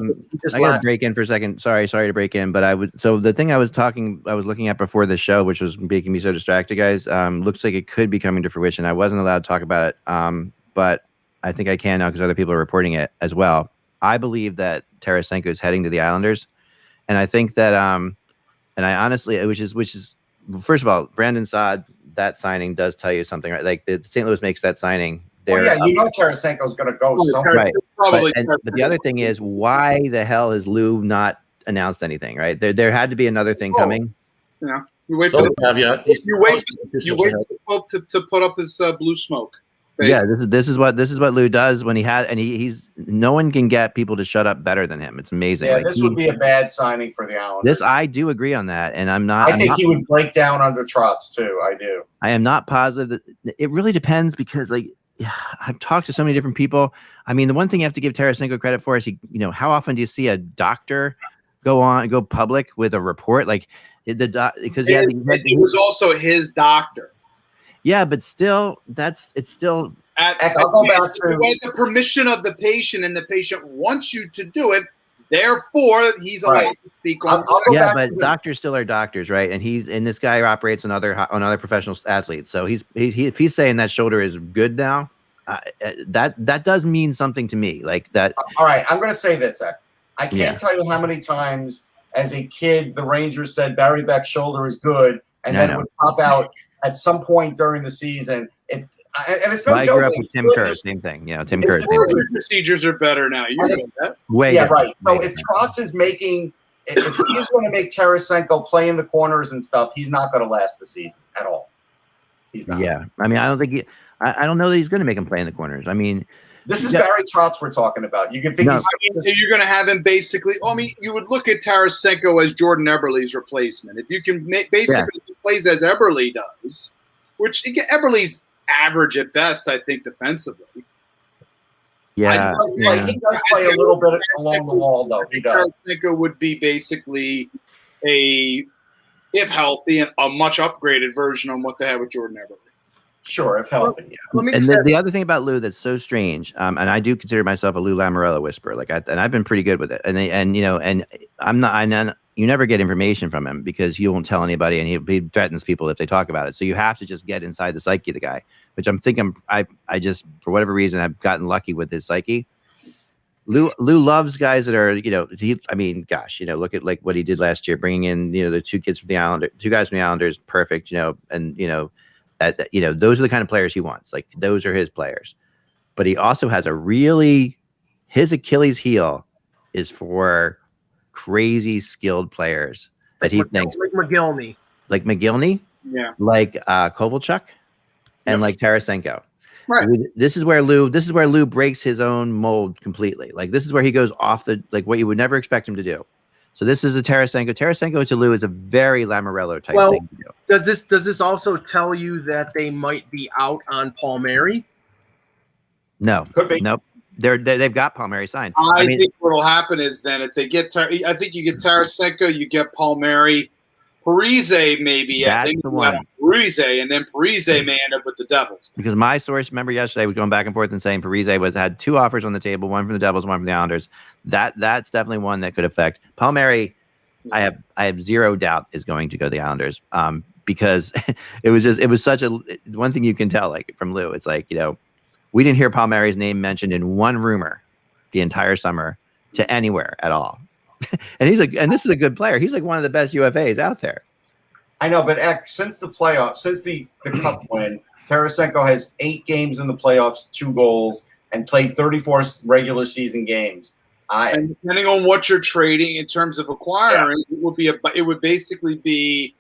S1: got to break in for a second. Sorry to break in, but so the thing I was looking at before the show, which was making me so distracted, guys, looks like it could be coming to fruition. I wasn't allowed to talk about it, but I think I can now because other people are reporting it as well. I believe that Tarasenko is heading to the Islanders, and I think that, and I honestly, which is first of all, Brandon Saad, that signing does tell you something, right? Like the St. Louis makes that signing. Tarasenko's
S3: going to go somewhere.
S1: Right. But the other thing is, why the hell is Lou not announced anything, right? There had to be another thing coming.
S4: Yeah, you wait
S5: So
S4: for the
S5: caveat.
S4: you wait for the Pope to put up his blue smoke.
S1: Basically. Yeah, this is what Lou does when he's no one can get people to shut up better than him. It's amazing.
S3: Yeah, this would be a bad signing for the Islanders.
S1: I do agree on that, and
S3: I think he would break down under Trotz too. I do.
S1: I am not positive that it really depends because I've talked to so many different people. I mean, the one thing you have to give Tarasenko credit for is how often do you see a doctor go public with a report because
S4: he was also his doctor.
S1: Yeah, but still, it's still.
S3: I'll go back to
S4: the permission of the patient, and the patient wants you to do it. Therefore, he's allowed to speak on.
S1: But doctors still are doctors, right? And this guy operates on other professional athletes. So if he's saying that shoulder is good now, that does mean something to me. Like that.
S3: All right, I'm going to say this. I can't tell you how many times as a kid the Rangers said Barry Beck's shoulder is good, and then it would pop out at some point during the season. And it's no joke.
S1: I grew up with Tim Kerr, same thing. Tim Kerr.
S4: Procedures are better now. You know that?
S3: Right. So if Trotz is if he's going to make Tarasenko play in the corners and stuff, he's not going to last the season at all. He's not.
S1: Yeah, I mean, I don't think I don't know that he's going to make him play in the corners. I mean,
S3: this is Barry Trotz we're talking about. You can think
S4: you're going to have him basically. I mean, you would look at Tarasenko as Jordan Eberle's replacement. If you can basically he plays as Eberle does, which Eberle's average at best, I think, defensively.
S1: Yeah,
S3: he does play a little bit along the wall, though. He does.
S4: Tarasenko would be basically if healthy, and a much upgraded version on what they had with Jordan Eberle.
S3: Sure, if healthy.
S1: The other thing about Lou that's so strange, and I do consider myself a Lou Lamoriello whisperer, and I've been pretty good with it. And I'm not. You never get information from him because he won't tell anybody, and he threatens people if they talk about it. So you have to just get inside the psyche of the guy, which I just for whatever reason I've gotten lucky with his psyche. Lou loves guys that are look at what he did last year, bringing in the two guys from the Islanders, perfect, and those are the kind of players he wants. Like those are his players, but he also has his Achilles heel is for crazy skilled players that he thinks
S2: like McGillney,
S1: like Kovalchuk, and like Tarasenko.
S4: Right.
S1: This is where Lou breaks his own mold completely. Like this is where he goes off what you would never expect him to do. So this is a Tarasenko. Tarasenko to Lou is a very Lamoriello type thing to do.
S2: Does this also tell you that they might be out on Palmieri?
S1: No.
S3: Could be.
S1: Nope. They've got Palmieri signed.
S4: I think what will happen is then if they get I think you get Tarasenko, you get Palmieri, Parise maybe.
S1: That's the one.
S4: Parise, and then Parise may end up with the Devils.
S1: Because my source, remember yesterday, was going back and forth and saying Parise had two offers on the table, one from the Devils, one from the Islanders. That's definitely one that could affect Palmieri. I have zero doubt is going to go to the Islanders. Because it was such a one thing you can tell from Lou. It's we didn't hear Palmieri's name mentioned in one rumor the entire summer to anywhere at all. and this is a good player. He's one of the best UFAs out there.
S3: I know, but since the playoffs, since the cup win, Tarasenko has 8 games in the playoffs, 2 goals, and played 34 regular season games.
S4: And depending on what you're trading in terms of acquiring, it would basically be,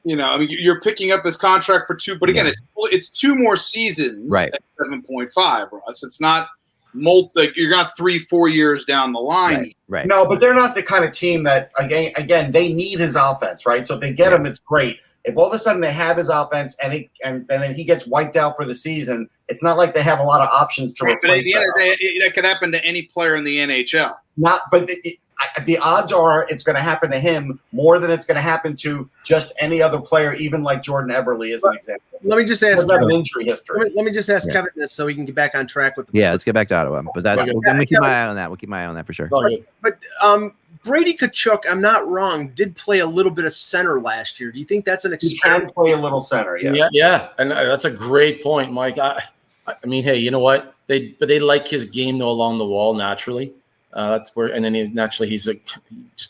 S4: you're picking up his contract for 2, but again, it's 2 more seasons at 7.5, Russ. It's not you're not 3-4 years down the line.
S1: Right.
S3: No, but they're not the kind of team that again they need his offense, right? So if they get him, it's great. If all of a sudden they have his offense and then he gets wiped out for the season, it's not like they have a lot of options to replace.
S4: But at the end of the day, that could happen to any player in the NHL.
S3: The odds are it's going to happen to him more than it's going to happen to just any other player, even like Jordan Eberle as an example.
S2: Let me just ask
S3: Kevin, injury history.
S2: Let me just ask Kevin this so we can get back on track with the
S1: let's get back to Ottawa. But we'll keep my eye on that. We'll keep my eye on that for sure.
S2: But Brady Tkachuk, I'm not wrong, did play a little bit of center last year. Do you think that's an experiment?
S3: He can play a little center,
S5: yeah. And that's a great point, Mike. I mean, hey, you know what? They like his game though along the wall naturally. That's where, and then he drives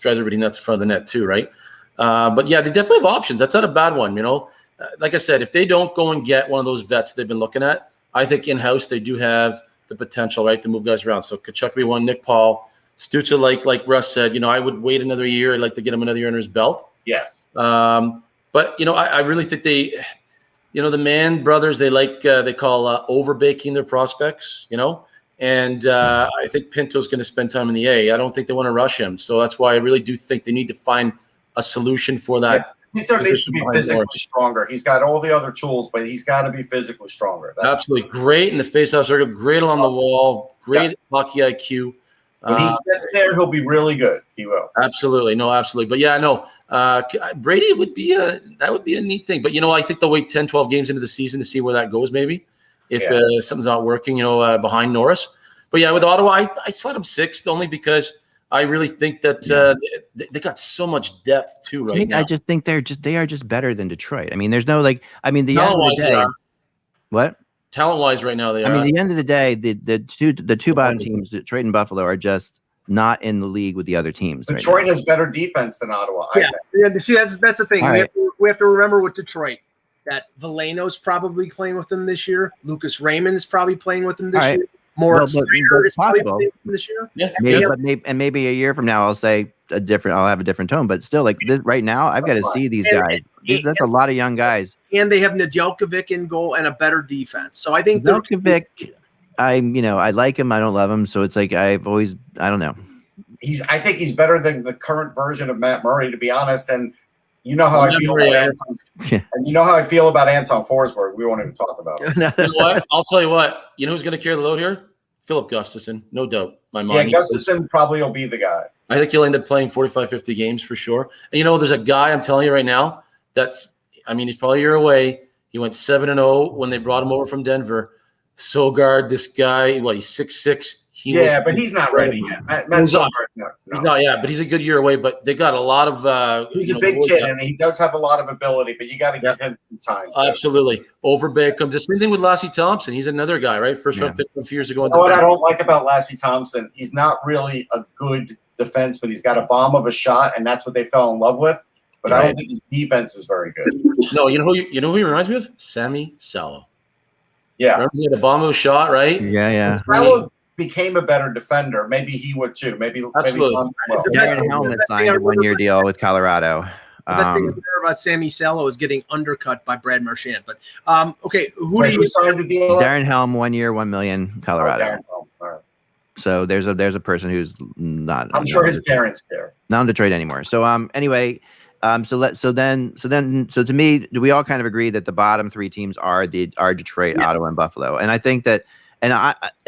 S5: everybody nuts in front of the net too, right? But yeah, they definitely have options. That's not a bad one, Like I said, if they don't go and get one of those vets they've been looking at, I think in-house they do have the potential, right, to move guys around. So Tkachuk be one, Nick Paul, Stutzla, like Russ said, I would wait another year. I'd like to get him another year under his belt.
S3: Yes.
S5: But I really think they, the Mann brothers, they call overbaking their prospects, and I think Pinto's going to spend time in the A. I don't think they want to rush him. So that's why I really do think they need to find a solution for that.
S3: Pinto needs to be physically stronger. He's got all the other tools, but he's got to be physically stronger.
S5: Absolutely. Great in the faceoff circle, great along the wall, great hockey IQ.
S3: When he gets there, he'll be really good. He will.
S5: Absolutely. No, absolutely. But yeah, no. Brady would be a neat thing. But I think they'll wait 10, 12 games into the season to see where that goes, maybe. If something's not working, behind Norris. But yeah, with Ottawa, I slide them 6th only because I really think that they got so much depth too right now.
S1: I just think they are just better than Detroit. I mean, there's no the end of the day. What?
S5: Talent-wise, right now they are.
S1: I mean, the end of the day, the two bottom teams, Detroit and Buffalo, are just not in the league with the other teams.
S3: Detroit has better defense than Ottawa.
S2: See, that's the thing. We have to remember with Detroit that Veleno's probably playing with them this year. Lucas Raymond is probably playing with them this year. Morris Strader is probably playing with them this year.
S1: Yeah, maybe a year from now I'll say I'll have a different tone. But still, right now, I've got to see these guys. That's a lot of young guys.
S2: And they have Nedeljkovic in goal and a better defense. So I think
S1: Nedeljkovic, I like him. I don't love him. So it's like I don't know.
S3: I think he's better than the current version of Matt Murray, to be honest. And you know how I feel about Anton. And you know how I feel about Anton Forsberg. We won't even talk about it.
S5: You know what? I'll tell you what. You know who's going to carry the load here? Philip Gustafsson, no doubt. My mind.
S3: Yeah, Gustafsson probably will be the guy.
S5: I think he'll end up playing 45, 50 games for sure. And there's a guy I'm telling you right now he's probably a year away. He went 7-0 when they brought him over from Denver. Sogard, this guy, he's 6'6".
S3: But he's not ready yet. He's not,
S5: but he's a good year away. But they got a lot of.
S3: He's a big kid, and he does have a lot of ability, but you got to give him some time.
S5: Absolutely. Overbay comes. The same thing with Lassie Thompson. He's another guy, right? First round pick a few years ago.
S3: What I don't like about Lassie Thompson, he's not really a good defenseman. He's got a bomb of a shot, and that's what they fell in love with. But I don't think his defense is very good.
S5: No, you know who he reminds me of? Sammy Salo.
S3: Yeah.
S5: Remember he had a bomb of a shot, right?
S1: Yeah.
S3: Salo became a better defender. Maybe he would too. Maybe
S1: Darren Helmet signed a 1-year deal with Colorado.
S2: The best thing about Sammy Salo is getting undercut by Brad Marchand. But okay,
S3: who signed the deal?
S1: Darren Helm, 1 year, $1 million, Colorado.
S3: All right.
S1: So there's a person who's not.
S3: I'm sure his parents care.
S1: Not in Detroit anymore. So anyway. So to me, do we all kind of agree that the bottom 3 teams are Detroit, Ottawa, and Buffalo? And I think that,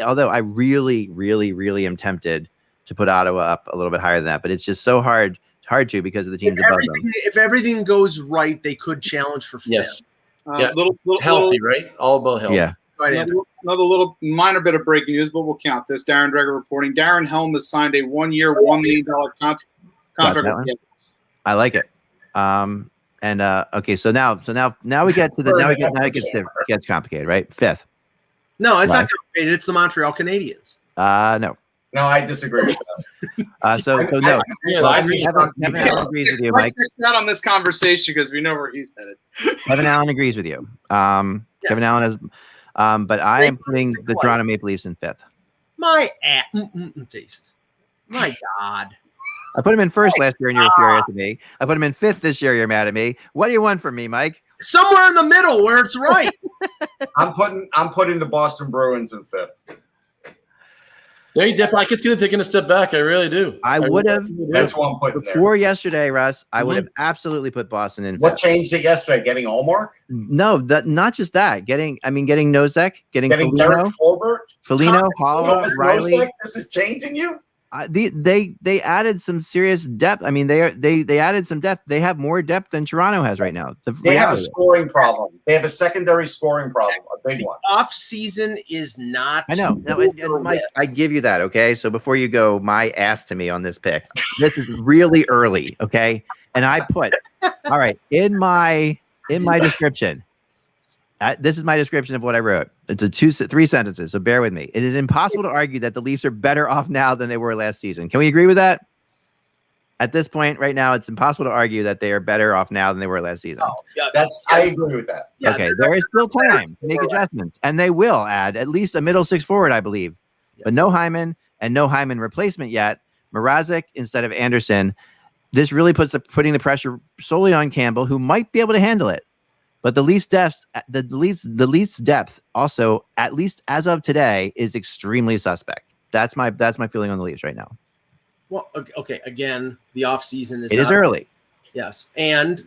S1: although I really, really, really am tempted to put Ottawa up a little bit higher than that, but it's just so hard to because of the teams above them.
S2: If everything goes right, they could challenge for 5th.
S5: Yes. Little healthy, right? All about health.
S1: Yeah.
S4: Another little minor bit of breaking news, but we'll count this. Darren Dreger reporting: Darren Helm has signed a 1-year, $1 million contract with the
S1: I like it. Okay, so now we get to now it gets complicated, right? 5th.
S2: No, it's not complicated. It's the Montreal Canadiens.
S1: No,
S3: I disagree with that.
S1: So no. Kevin Allen agrees with you, Mike.
S4: Not on this conversation because we know where he's headed.
S1: Kevin Allen agrees with you. Kevin Allen has, but I am putting the Toronto Maple Leafs in 5th.
S2: Jesus, my God.
S1: I put him in 1st last year, and you're furious at me. I put him in 5th this year. You're mad at me. What do you want from me, Mike?
S2: Somewhere in the middle where it's right.
S3: I'm putting the Boston Bruins in 5th.
S5: I could see them taking a step back. I really do.
S1: I would have.
S3: That's what I'm putting
S1: before yesterday, Russ. I would have absolutely put Boston in 5th.
S3: What changed it yesterday? Getting Olmark?
S1: No, not just that. Getting Nosek, getting
S3: Derek
S1: Foligno, Hall, Riley.
S3: Nosek? This is changing you.
S1: They added some serious depth. I mean, they added some depth. They have more depth than Toronto has right now.
S3: They have a scoring problem. They have a secondary scoring problem, a big one.
S2: Off season is not.
S1: I know. No, and Mike, I give you that. Okay, so before you go my ass to me on this pick, this is really early. Okay, and I put all right in my description. This is my description of what I wrote. It's 3 sentences, so bear with me. It is impossible to argue that the Leafs are better off now than they were last season. Can we agree with that? At this point, right now, it's impossible to argue that they are better off now than they were last season.
S2: Oh, yeah,
S3: I agree with that.
S1: Yeah, okay, there is still time to make adjustments, and they will add at least a middle 6 forward, I believe. Yes. But no Hyman and no Hyman replacement yet. Mrazek instead of Anderson, this really putting the pressure solely on Campbell, who might be able to handle it. But the least depth also, at least as of today, is extremely suspect. That's my feeling on the Leafs right now.
S2: Well, okay. Again, the offseason
S1: is early.
S2: Yes, and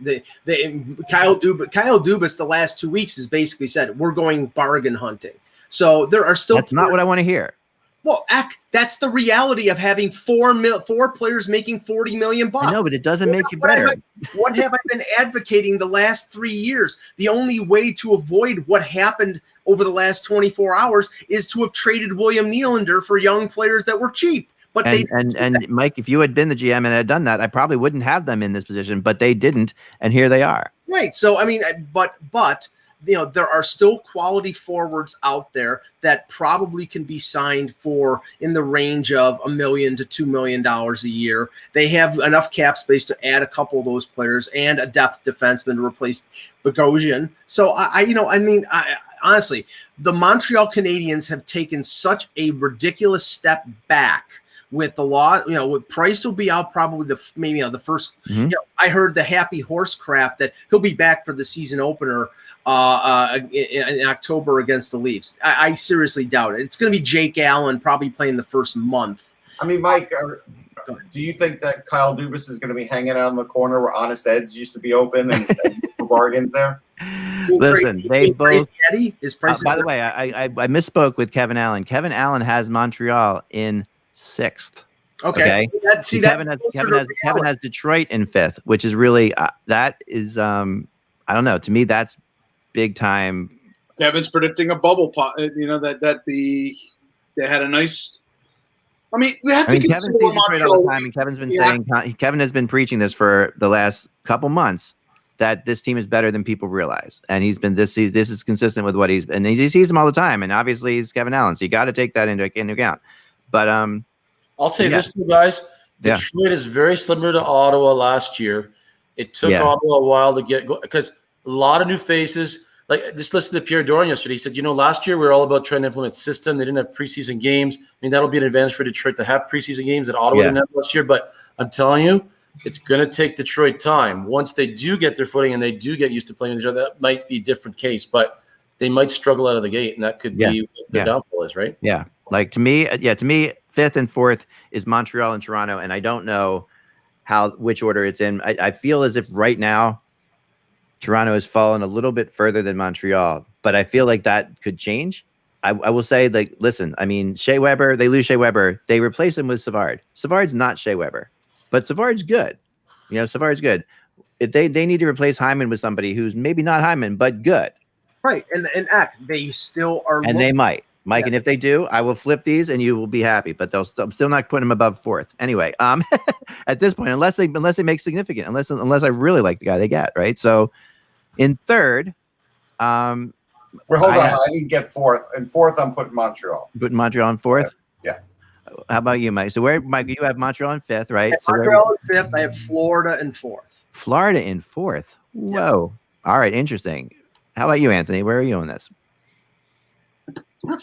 S2: Kyle Dubas the last 2 weeks has basically said we're going bargain hunting. So there are still.
S1: That's not what I want to hear.
S2: Well, that's the reality of having four players making $40 million.
S1: I know, but it doesn't make you better.
S2: What have I been advocating the last 3 years? The only way to avoid what happened over the last 24 hours is to have traded William Nylander for young players that were cheap. But
S1: and Mike, if you had been the GM and had done that, I probably wouldn't have them in this position. But they didn't, and here they are.
S2: Right. So I mean, but there are still quality forwards out there that probably can be signed for in the range of $1 million to $2 million a year. They have enough cap space to add a couple of those players and a depth defenseman to replace Bogosian. So honestly, the Montreal Canadiens have taken such a ridiculous step back. With the law, with Price will be out probably the first.
S1: Mm-hmm.
S2: I heard the happy horse crap that he'll be back for the season opener in October against the Leafs. I seriously doubt it. It's going to be Jake Allen probably playing the first month.
S3: I mean, Mike, do you think that Kyle Dubas is going to be hanging out in the corner where Honest Ed's used to be open and for bargains there?
S1: Listen, they both.
S2: By
S1: the way, I misspoke with Kevin Allen. Kevin Allen has Montreal in 6th.
S2: Okay.
S1: Kevin has Detroit in 5th, which is really that is I don't know. To me, that's big time.
S4: Kevin's predicting a bubble pot. They had a nice. I mean, we have to consider
S1: Montreal all the time, and Kevin's been saying. Kevin has been preaching this for the last couple months that this team is better than people realize, and he's been this is consistent with what he sees him all the time, and obviously he's Kevin Allen, so you got to take that into account. But
S5: I'll say this to you guys. Detroit is very similar to Ottawa last year. It took Ottawa a while to get because a lot of new faces. Like just listen to Pierre Dorion yesterday. He said, last year we were all about trying to implement system. They didn't have preseason games. I mean, that'll be an advantage for Detroit to have preseason games that Ottawa didn't have last year. But I'm telling you, it's going to take Detroit time. Once they do get their footing and they do get used to playing with each other, that might be a different case. But they might struggle out of the gate, and that could be what their downfall is, right?
S1: Yeah. Like to me, 5th and 4th is Montreal and Toronto, and I don't know which order it's in. I feel as if right now Toronto has fallen a little bit further than Montreal, but I feel like that could change. I will say, like, listen, I mean, Shea Weber, they lose Shea Weber, they replace him with Savard. Savard's not Shea Weber, but Savard's good. Savard's good. If they need to replace Hyman with somebody who's maybe not Hyman, but good.
S2: Right, and they still are,
S1: and they might. Mike, and if they do, I will flip these, and you will be happy. But I'm still not putting them above 4th. Anyway, at this point, unless they make significant, unless I really like the guy they get, right? So, in 3rd,
S3: hold on, I didn't get 4th. In 4th, I'm putting Montreal.
S1: Putting Montreal in 4th.
S3: Yeah.
S1: How about you, Mike? So Mike, you have Montreal in 5th, right?
S2: Montreal in 5th. I have Florida in 4th.
S1: Florida in 4th. Whoa. Yeah. All right, interesting. How about you, Anthony? Where are you on this?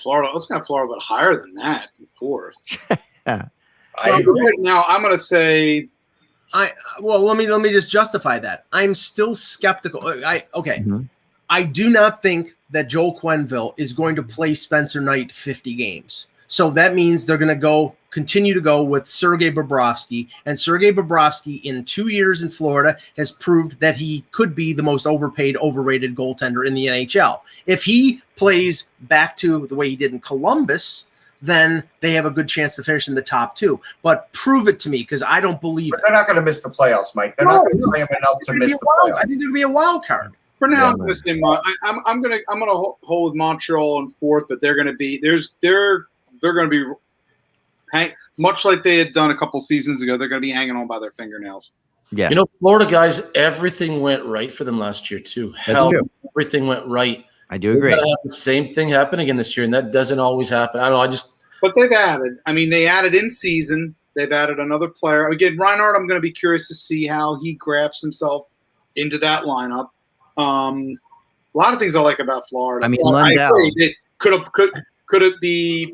S4: Florida. Let's go Florida, but higher than that in 4th.
S3: I
S4: agree. Now I'm going to say.
S2: Let me just justify that. I'm still skeptical.
S1: Mm-hmm.
S2: I do not think that Joel Quenneville is going to play Spencer Knight 50 games. So that means they're going to continue to go with Sergei Bobrovsky. And Sergei Bobrovsky in 2 years in Florida has proved that he could be the most overpaid, overrated goaltender in the NHL. If he plays back to the way he did in Columbus, then they have a good chance to finish in the top 2. But prove it to me, because I don't believe it.
S3: They're not going to miss the playoffs, Mike. They're not going to play him enough to miss the playoffs.
S2: I think it'll be a wild card.
S4: For now, I'm going to say I'm going to hold Montreal in 4th, but they're going to be they're going to be much like they had done a couple seasons ago. They're going to be hanging on by their fingernails.
S1: Yeah.
S5: Florida guys, everything went right for them last year too. Everything went right.
S1: I do agree.
S5: The same thing happened again this year, and that doesn't always happen. I don't know.
S4: But they've added. I mean, they added in season. They've added another player. Again, Reinhardt, I'm going to be curious to see how he grafts himself into that lineup. A lot of things I like about Florida.
S1: I mean, Lundell.
S4: They could Could it be,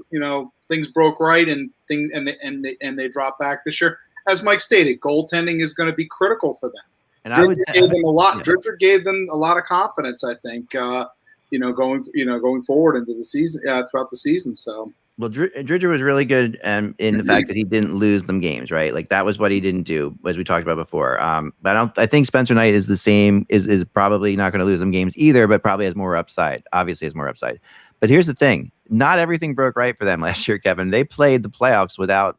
S4: things broke right and they drop back this year? As Mike stated, goaltending is going to be critical for them.
S1: And
S4: Dridger gave them a lot. Yeah. Dridger gave them a lot of confidence, I think, going forward into the season, throughout the season. So.
S1: Well, Dridger was really good in the fact that he didn't lose them games, right? Like that was what he didn't do, as we talked about before. But I think Spencer Knight is the same, is probably not going to lose them games either, but probably has more upside. Obviously has more upside. But here's the thing. Not everything broke right for them last year, Kevin. They played the playoffs without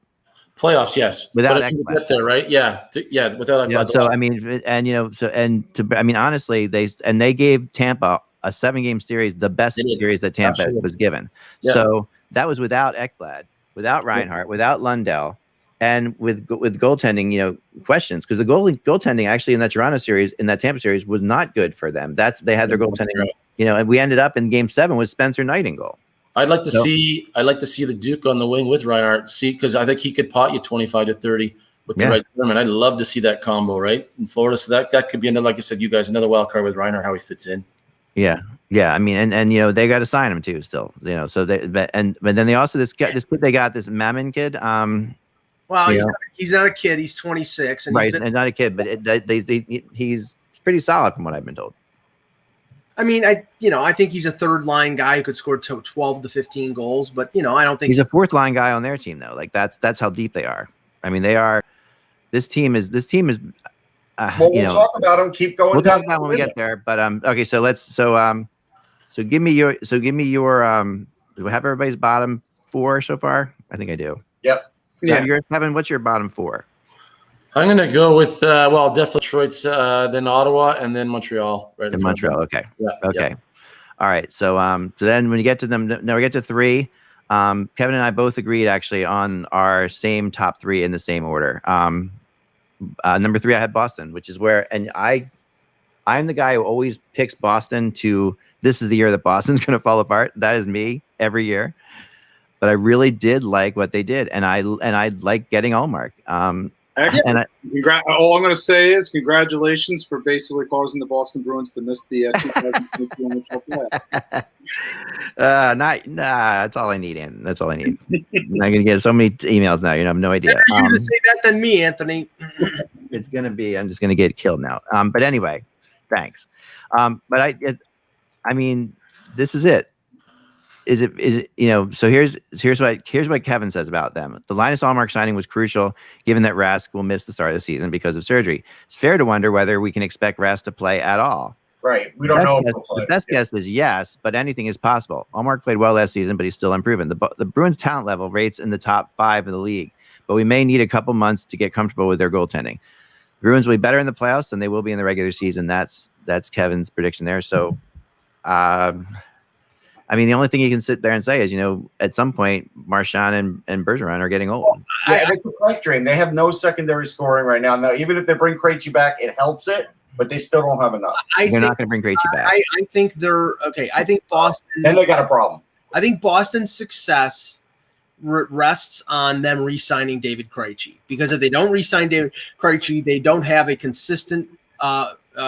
S5: playoffs, yes.
S1: Without
S5: Ekblad. Get there, right? Yeah. Without Ekblad.
S1: Yeah, so I mean, honestly, they gave Tampa a 7-game series, the best series that Tampa was given. Yeah. So that was without Ekblad, without Reinhart, without Lundell, and with goaltending, questions, because the goaltending actually in that Toronto series, in that Tampa series, was not good for them. They had their goaltending, and we ended up in Game 7 with Spencer Knight in goal.
S5: I'd like to see the Duke on the wing with Reinhart, because I think he could pot you 25 to 30 with the right term, and I'd love to see that combo right in Florida. So that could be another, like I said, you guys, another wild card with Reinhart, how he fits in.
S1: Yeah. I mean, and they got to sign him too, still. So but then they also this kid they got, this Mammon kid.
S2: Well, he's not a kid. He's 26, and
S1: right, and not a kid, but he's pretty solid from what I've been told.
S2: I mean, I think he's a third line guy who could score 12 to 15 goals, but I don't think
S1: he's a fourth line guy on their team though. Like that's how deep they are. I mean, they are. This team is.
S3: Well, we'll talk about them. Keep going.
S1: We'll talk about when we get there. But okay, so give me your. Do we have everybody's bottom 4 so far? I think I do.
S3: Yep.
S1: Yeah. Kevin, what's your bottom 4?
S5: I'm going to go with definitely Detroit's, then Ottawa, and then Montreal. Right.
S1: In Montreal. Okay.
S5: Yeah.
S1: Okay. Yeah. All right. So then when you get to them, now we get to 3. Kevin and I both agreed actually on our same top 3 in the same order. Number 3, I had Boston, which is where, and I'm the guy who always picks Boston to, this is the year that Boston's going to fall apart. That is me every year. But I really did like what they did, and I like getting Allmark.
S4: All I'm going to say is congratulations for basically causing the Boston Bruins to miss the 2022 playoff.
S1: That's all I need, Anthony. That's all I need. I'm going to get so many emails now. You have no idea.
S2: Better you to say that than me, Anthony.
S1: It's going to be. I'm just going to get killed now. But anyway, thanks. But I mean, this is it. Is it so here's what Kevin says about them. The Linus Allmark signing was crucial given that Rask will miss the start of the season because of surgery. It's fair to wonder whether we can expect Rask to play at all.
S3: Right. We don't know.
S1: The best guess is yes, but anything is possible. Allmark played well last season, but he's still unproven. The Bruins talent level rates in the top 5 of the league, but we may need a couple months to get comfortable with their goaltending. Bruins will be better in the playoffs than they will be in the regular season. That's Kevin's prediction there. So I mean, the only thing you can sit there and say is, at some point, Marchand and Bergeron are getting old.
S3: It's a pipe dream. They have no secondary scoring right now. Now, even if they bring Krejci back, it helps it, but they still don't have enough.
S1: They're not going to bring Krejci back.
S2: I think they're okay. I think Boston.
S3: And they got a problem.
S2: I think Boston's success rests on them re-signing David Krejci, because if they don't re-sign David Krejci, they don't have a consistent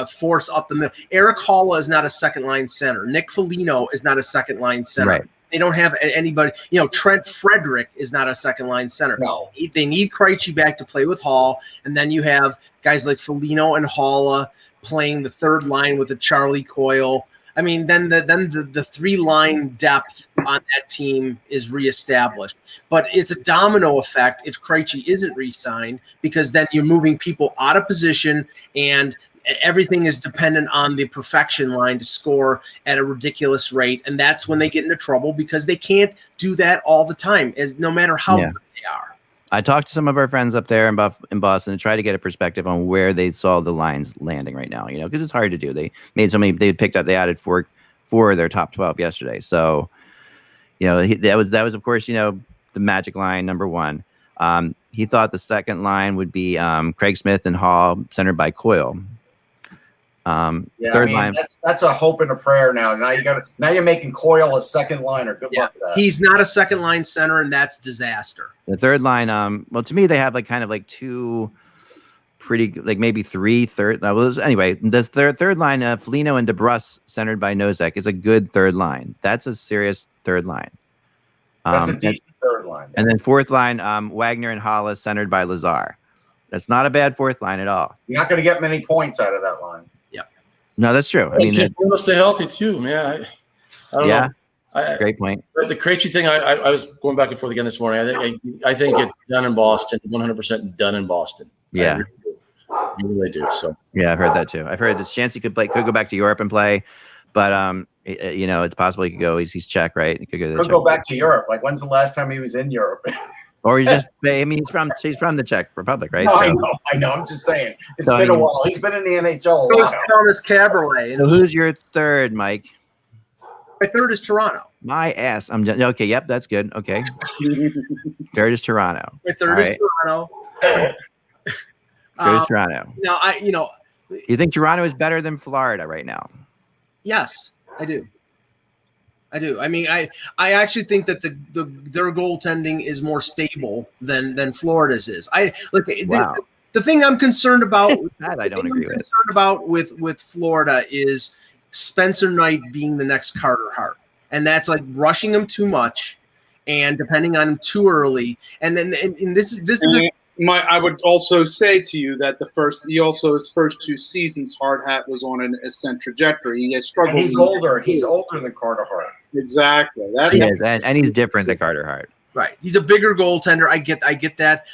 S2: force up the middle. Eric Halla is not a second-line center. Nick Foligno is not a second-line center.
S1: Right.
S2: They don't have anybody. Trent Frederick is not a second-line center.
S3: No.
S2: They need Krejci back to play with Hall, and then you have guys like Foligno and Halla playing the third line with a Charlie Coyle. I mean, then the 3-line depth on that team is reestablished. But it's a domino effect if Krejci isn't re-signed, because then you're moving people out of position, and everything is dependent on the perfection line to score at a ridiculous rate. And that's when they get into trouble, because they can't do that all the time, no matter how good they are.
S1: I talked to some of our friends up there in Boston to try to get a perspective on where they saw the lines landing right now, because it's hard to do. They made so many, they added four of their top 12 yesterday. So, that was of course, the magic line, number 1. He thought the second line would be Craig Smith and Hall, centered by Coyle. Third line.
S3: That's a hope and a prayer now. Now you're making Coyle a second liner. Good luck with that.
S2: He's not a second line center, and that's disaster.
S1: The third line, well, to me, they have two pretty, maybe 3 third. Anyway, the third line, Foligno and DeBrusk, centered by Nosek, is a good third line. That's a serious third line.
S3: That's a decent third line.
S1: And then fourth line, Wagner and Hollis, centered by Lazar. That's not a bad fourth line at all.
S3: You're not going to get many points out of that line.
S2: Yeah.
S1: No, that's true. I mean,
S5: Kimbrell stay healthy too, man. I don't know.
S1: Great point.
S5: The Krejci thing, I was going back and forth again this morning. I think it's done in Boston, 100% done in Boston.
S1: Yeah.
S5: I really do. So
S1: yeah, I've heard that too. I've heard that Chansey could go back to Europe and play, but it's possible he could go. He's Czech, right? He could
S3: go back to Europe. Like, when's the last time he was in Europe?
S1: Or he's he's from the Czech Republic, right?
S3: No, I know. I'm just saying. It's been a while. He's been in the NHL a while.
S2: Thomas Caberlet.
S1: So who's your third, Mike?
S2: My third is Toronto.
S1: My ass. Okay. Yep, that's good. Okay. Third is Toronto.
S2: My third is Toronto.
S1: Third is Toronto.
S2: Now,
S1: you think Toronto is better than Florida right now?
S2: Yes, I do. I mean, I actually think that their goaltending is more stable than Florida's is.
S1: Wow.
S2: The thing I'm concerned about
S1: that I don't agree with.
S2: Concerned about with Florida is Spencer Knight being the next Carter Hart, and that's like rushing him too much, and depending on him too early. And then this is.
S4: I would also say to you that his first 2 seasons, Hard Hat was on an ascent trajectory. He has struggled.
S3: And he's older. He's older than Carter Hart.
S4: Exactly.
S1: And he's different than Carter Hart.
S2: Right. He's a bigger goaltender. I get that.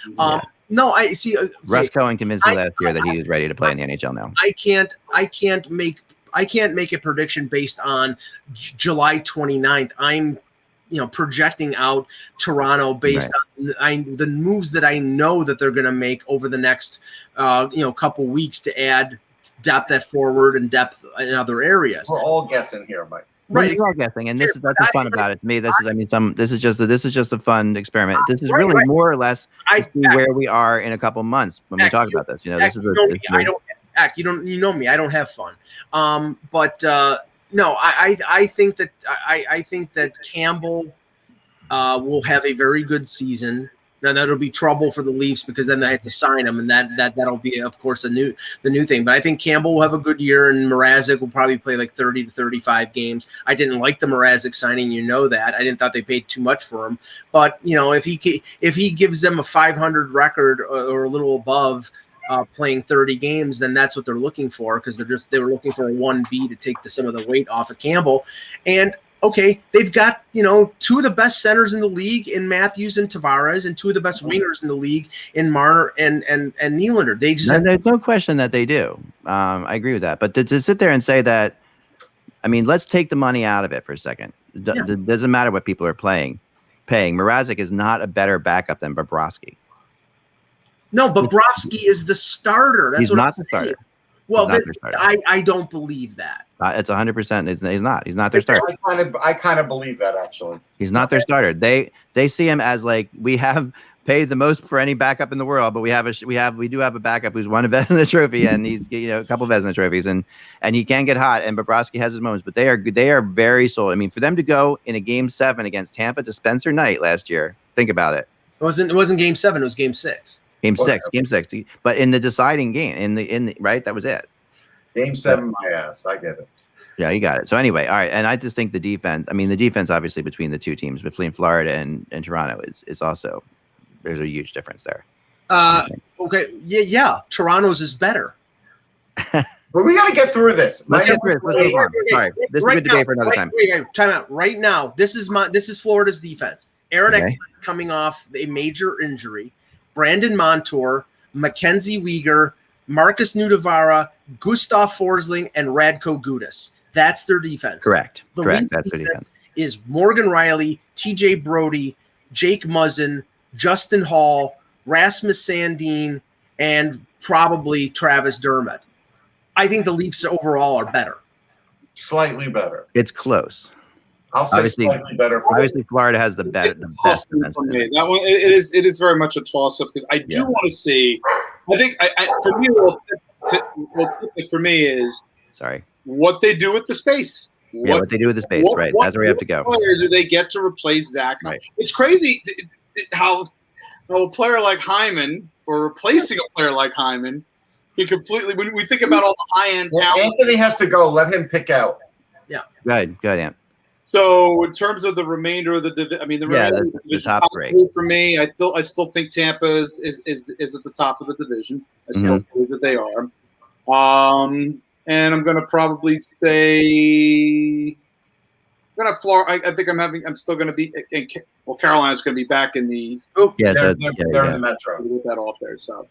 S2: No, I see. Okay.
S1: Russ Cohen convinced me last year that he was ready to play in the NHL now.
S2: I can't make a prediction based on July 29th. I'm projecting out Toronto based on the moves that I know that they're going to make over the next couple weeks to add depth at forward and depth in other areas.
S3: We're all guessing here, Mike.
S1: Right, we're all guessing, and that's what's fun about it. To me, this is just a fun experiment. This is really more or less to see where we are in a couple months when we talk about this. This is
S2: you know me. I don't have fun. No, I think that Campbell will have a very good season. Now that'll be trouble for the Leafs because then they have to sign him, and that'll be, of course, the new thing. But I think Campbell will have a good year, and Mrazek will probably play like 30 to 35 games. I didn't like the Mrazek signing, that. I didn't thought they paid too much for him. But if he gives them a 500 record or a little above, playing 30 games, then that's what they're looking for, because they were looking for a 1B to take some of the weight off of Campbell. And okay, they've got 2 of the best centers in the league in Matthews and Tavares, and 2 of the best wingers in the league in Marner and Nylander.
S1: There's no question that they do. I agree with that. But to sit there and say that, I mean, let's take the money out of it for a second. It doesn't matter what people are paying. Mrazek is not a better backup than Bobrovsky.
S2: No, Bobrovsky is the starter.
S1: He's not the starter.
S2: Well, I don't believe that.
S1: It's 100%. He's not. He's not their starter.
S3: I kind of believe that, actually.
S1: He's not their starter. They see him as like, we have paid the most for any backup in the world, but we do have a backup who's won a Vezina trophy, and he's a couple of Vezina trophies, and he can get hot. And Bobrovsky has his moments, but they are very sold. I mean, for them to go in a Game 7 against Tampa to Spencer Knight last year, think about it.
S2: It wasn't Game 7. It was Game 6.
S1: Game 6, but in the deciding game, in the right, that was it.
S3: Game 7, my ass. I get it.
S1: Yeah, you got it. So anyway, all right, and I just think the defense. I mean, the defense obviously between the 2 teams, between Florida and Toronto, is also, there's a huge difference there.
S2: Okay, yeah, Toronto's is better.
S3: But we got to get through this.
S1: Let's get through it. Let's move on. Sorry, this is a good debate for another time.
S2: Time out. Right now, this is Florida's defense. Aaron Ekman coming off a major injury. Brandon Montour, Mackenzie Weegar, Marcus Nudavara, Gustav Forsling, and Radko Gudas. That's their defense.
S1: Correct.
S2: That's
S1: their defense.
S2: Is Morgan Riley, TJ Brody, Jake Muzzin, Justin Hall, Rasmus Sandin, and probably Travis Dermott. I think the Leafs overall are better.
S3: Slightly better.
S1: It's close.
S3: I'll say slightly better.
S1: Obviously, Florida has the best.
S4: For me. That one, it is very much a toss-up, because I do want to see. I think for me, for me is what they do with the space.
S1: What they do with the space, right? That's where we have to go.
S4: What player do they get to replace Zach? Right. It's crazy how a player like Hyman, or replacing a player like Hyman, can completely. When we think about all the high-end talent,
S3: Anthony has to go. Let him pick out.
S2: Yeah.
S1: Go ahead, Ant.
S4: So in terms of the remainder of the division, I mean,
S1: the top three
S4: for me, I still think Tampa is at the top of the division. I still believe that they are. And I'm going to probably say, Florida. I think I'm still going to be. Carolina's going to be back in the.
S3: They're in the Metro.
S4: With that off there, so.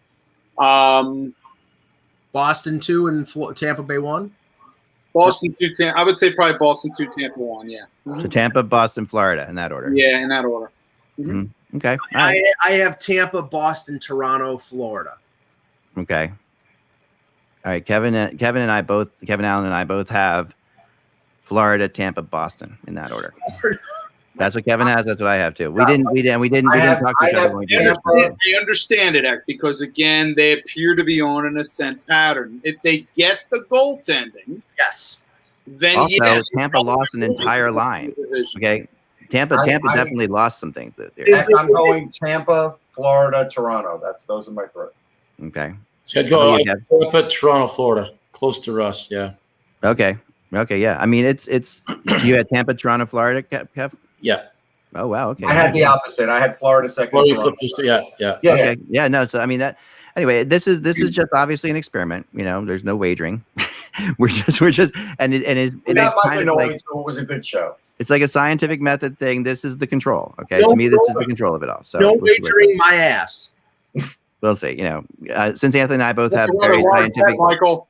S2: Boston 2 and Tampa Bay 1.
S4: Boston 2, I would say probably Boston 2, Tampa 1. Yeah.
S1: So Tampa, Boston, Florida, in that order.
S4: Yeah, in that order.
S1: Okay.
S2: I have Tampa, Boston, Toronto, Florida.
S1: Okay. All right. Kevin Allen and I both have Florida, Tampa, Boston in that order. That's what Kevin has. That's what I have too. We didn't talk to each other.
S4: I understand it, because again, they appear to be on an ascent pattern. If they get the goaltending,
S2: yes,
S4: then
S1: also Tampa lost an entire line. Okay, Tampa definitely lost some things there.
S3: I'm going Tampa, Florida, Toronto. Those are my three.
S1: Okay.
S5: So I'd go Tampa, Toronto, Florida, close to Russ. Yeah.
S1: Okay. Yeah. I mean, it's you had Tampa, Toronto, Florida, Kev.
S5: Yeah.
S1: Oh wow. Okay.
S3: I had the opposite. I had Florida second.
S5: Yeah.
S1: Okay. Yeah. No. So I mean that. Anyway, this is just obviously an experiment. There's no wagering. we're just and it's
S3: kind of like, so it was a good show.
S1: It's like a scientific method thing. This is the control. Okay. To me, this is the control of it all. So
S2: no wagering my ass.
S1: We'll see. Since Anthony and I both have very scientific.
S4: Michael.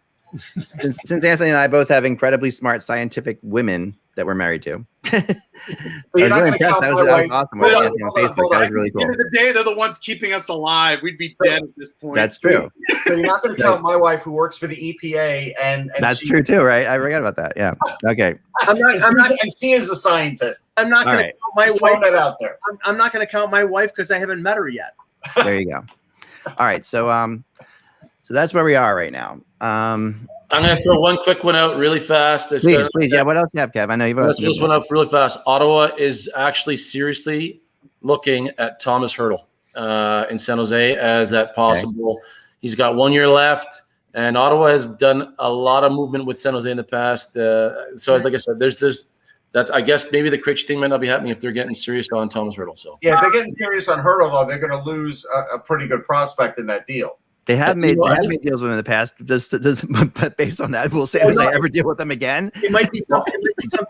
S1: Since Anthony and I both have incredibly smart scientific women that we're married to. That was awesome. That was really cool.
S4: At the end of the day, they're the ones keeping us alive. We'd be dead at this point.
S1: That's true.
S3: So you're not going to count my wife, who works for the EPA, and
S1: that's true too, right? I forgot about that. Yeah. Okay.
S3: And she is a scientist.
S2: I'm not going to count my wife.
S3: That out there.
S2: I'm not going to count my wife because I haven't met her yet.
S1: There you go. All right. So that's where we are right now.
S5: I'm going to throw one quick one out really fast.
S1: Please. Yeah. What else do you have, Kev? I know you've
S5: got this one up really fast. Ottawa is actually seriously looking at Thomas Hertl in San Jose as that possible. Okay. He's got 1 year left, and Ottawa has done a lot of movement with San Jose in the past. So, like I said, that's I guess maybe the Krejci thing might not be happening if they're getting serious on Thomas Hertl. So
S3: yeah, if they're getting serious on Hertl, though, they're going to lose a pretty good prospect in that deal.
S1: They have made deals with him in the past. But based on that, we'll say if I ever deal with them again.
S2: It might be something.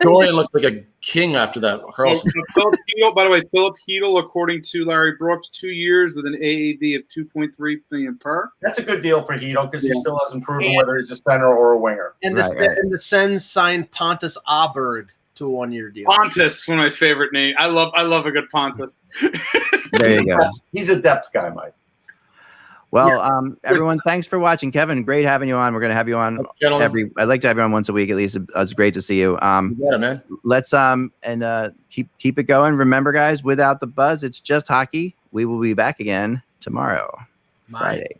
S5: Dorian looks like a king after that.
S4: By the way, Philip Hedl, according to Larry Brooks, 2 years with an AAV of $2.3 million per.
S3: That's a good deal for Hedl because he still hasn't proven whether he's a center or a winger.
S2: And the Sens signed Pontus Aberg to a 1 year deal.
S4: Pontus, one of my favorite names. I love a good Pontus.
S1: There you go.
S3: He's a depth guy, Mike.
S1: Well, everyone, thanks for watching. Kevin, great having you on. We're going to have you on I'd like to have you on once a week at least. It's great to see you.
S5: Man.
S1: Let's keep it going. Remember, guys, without the buzz, it's just hockey. We will be back again tomorrow, Friday.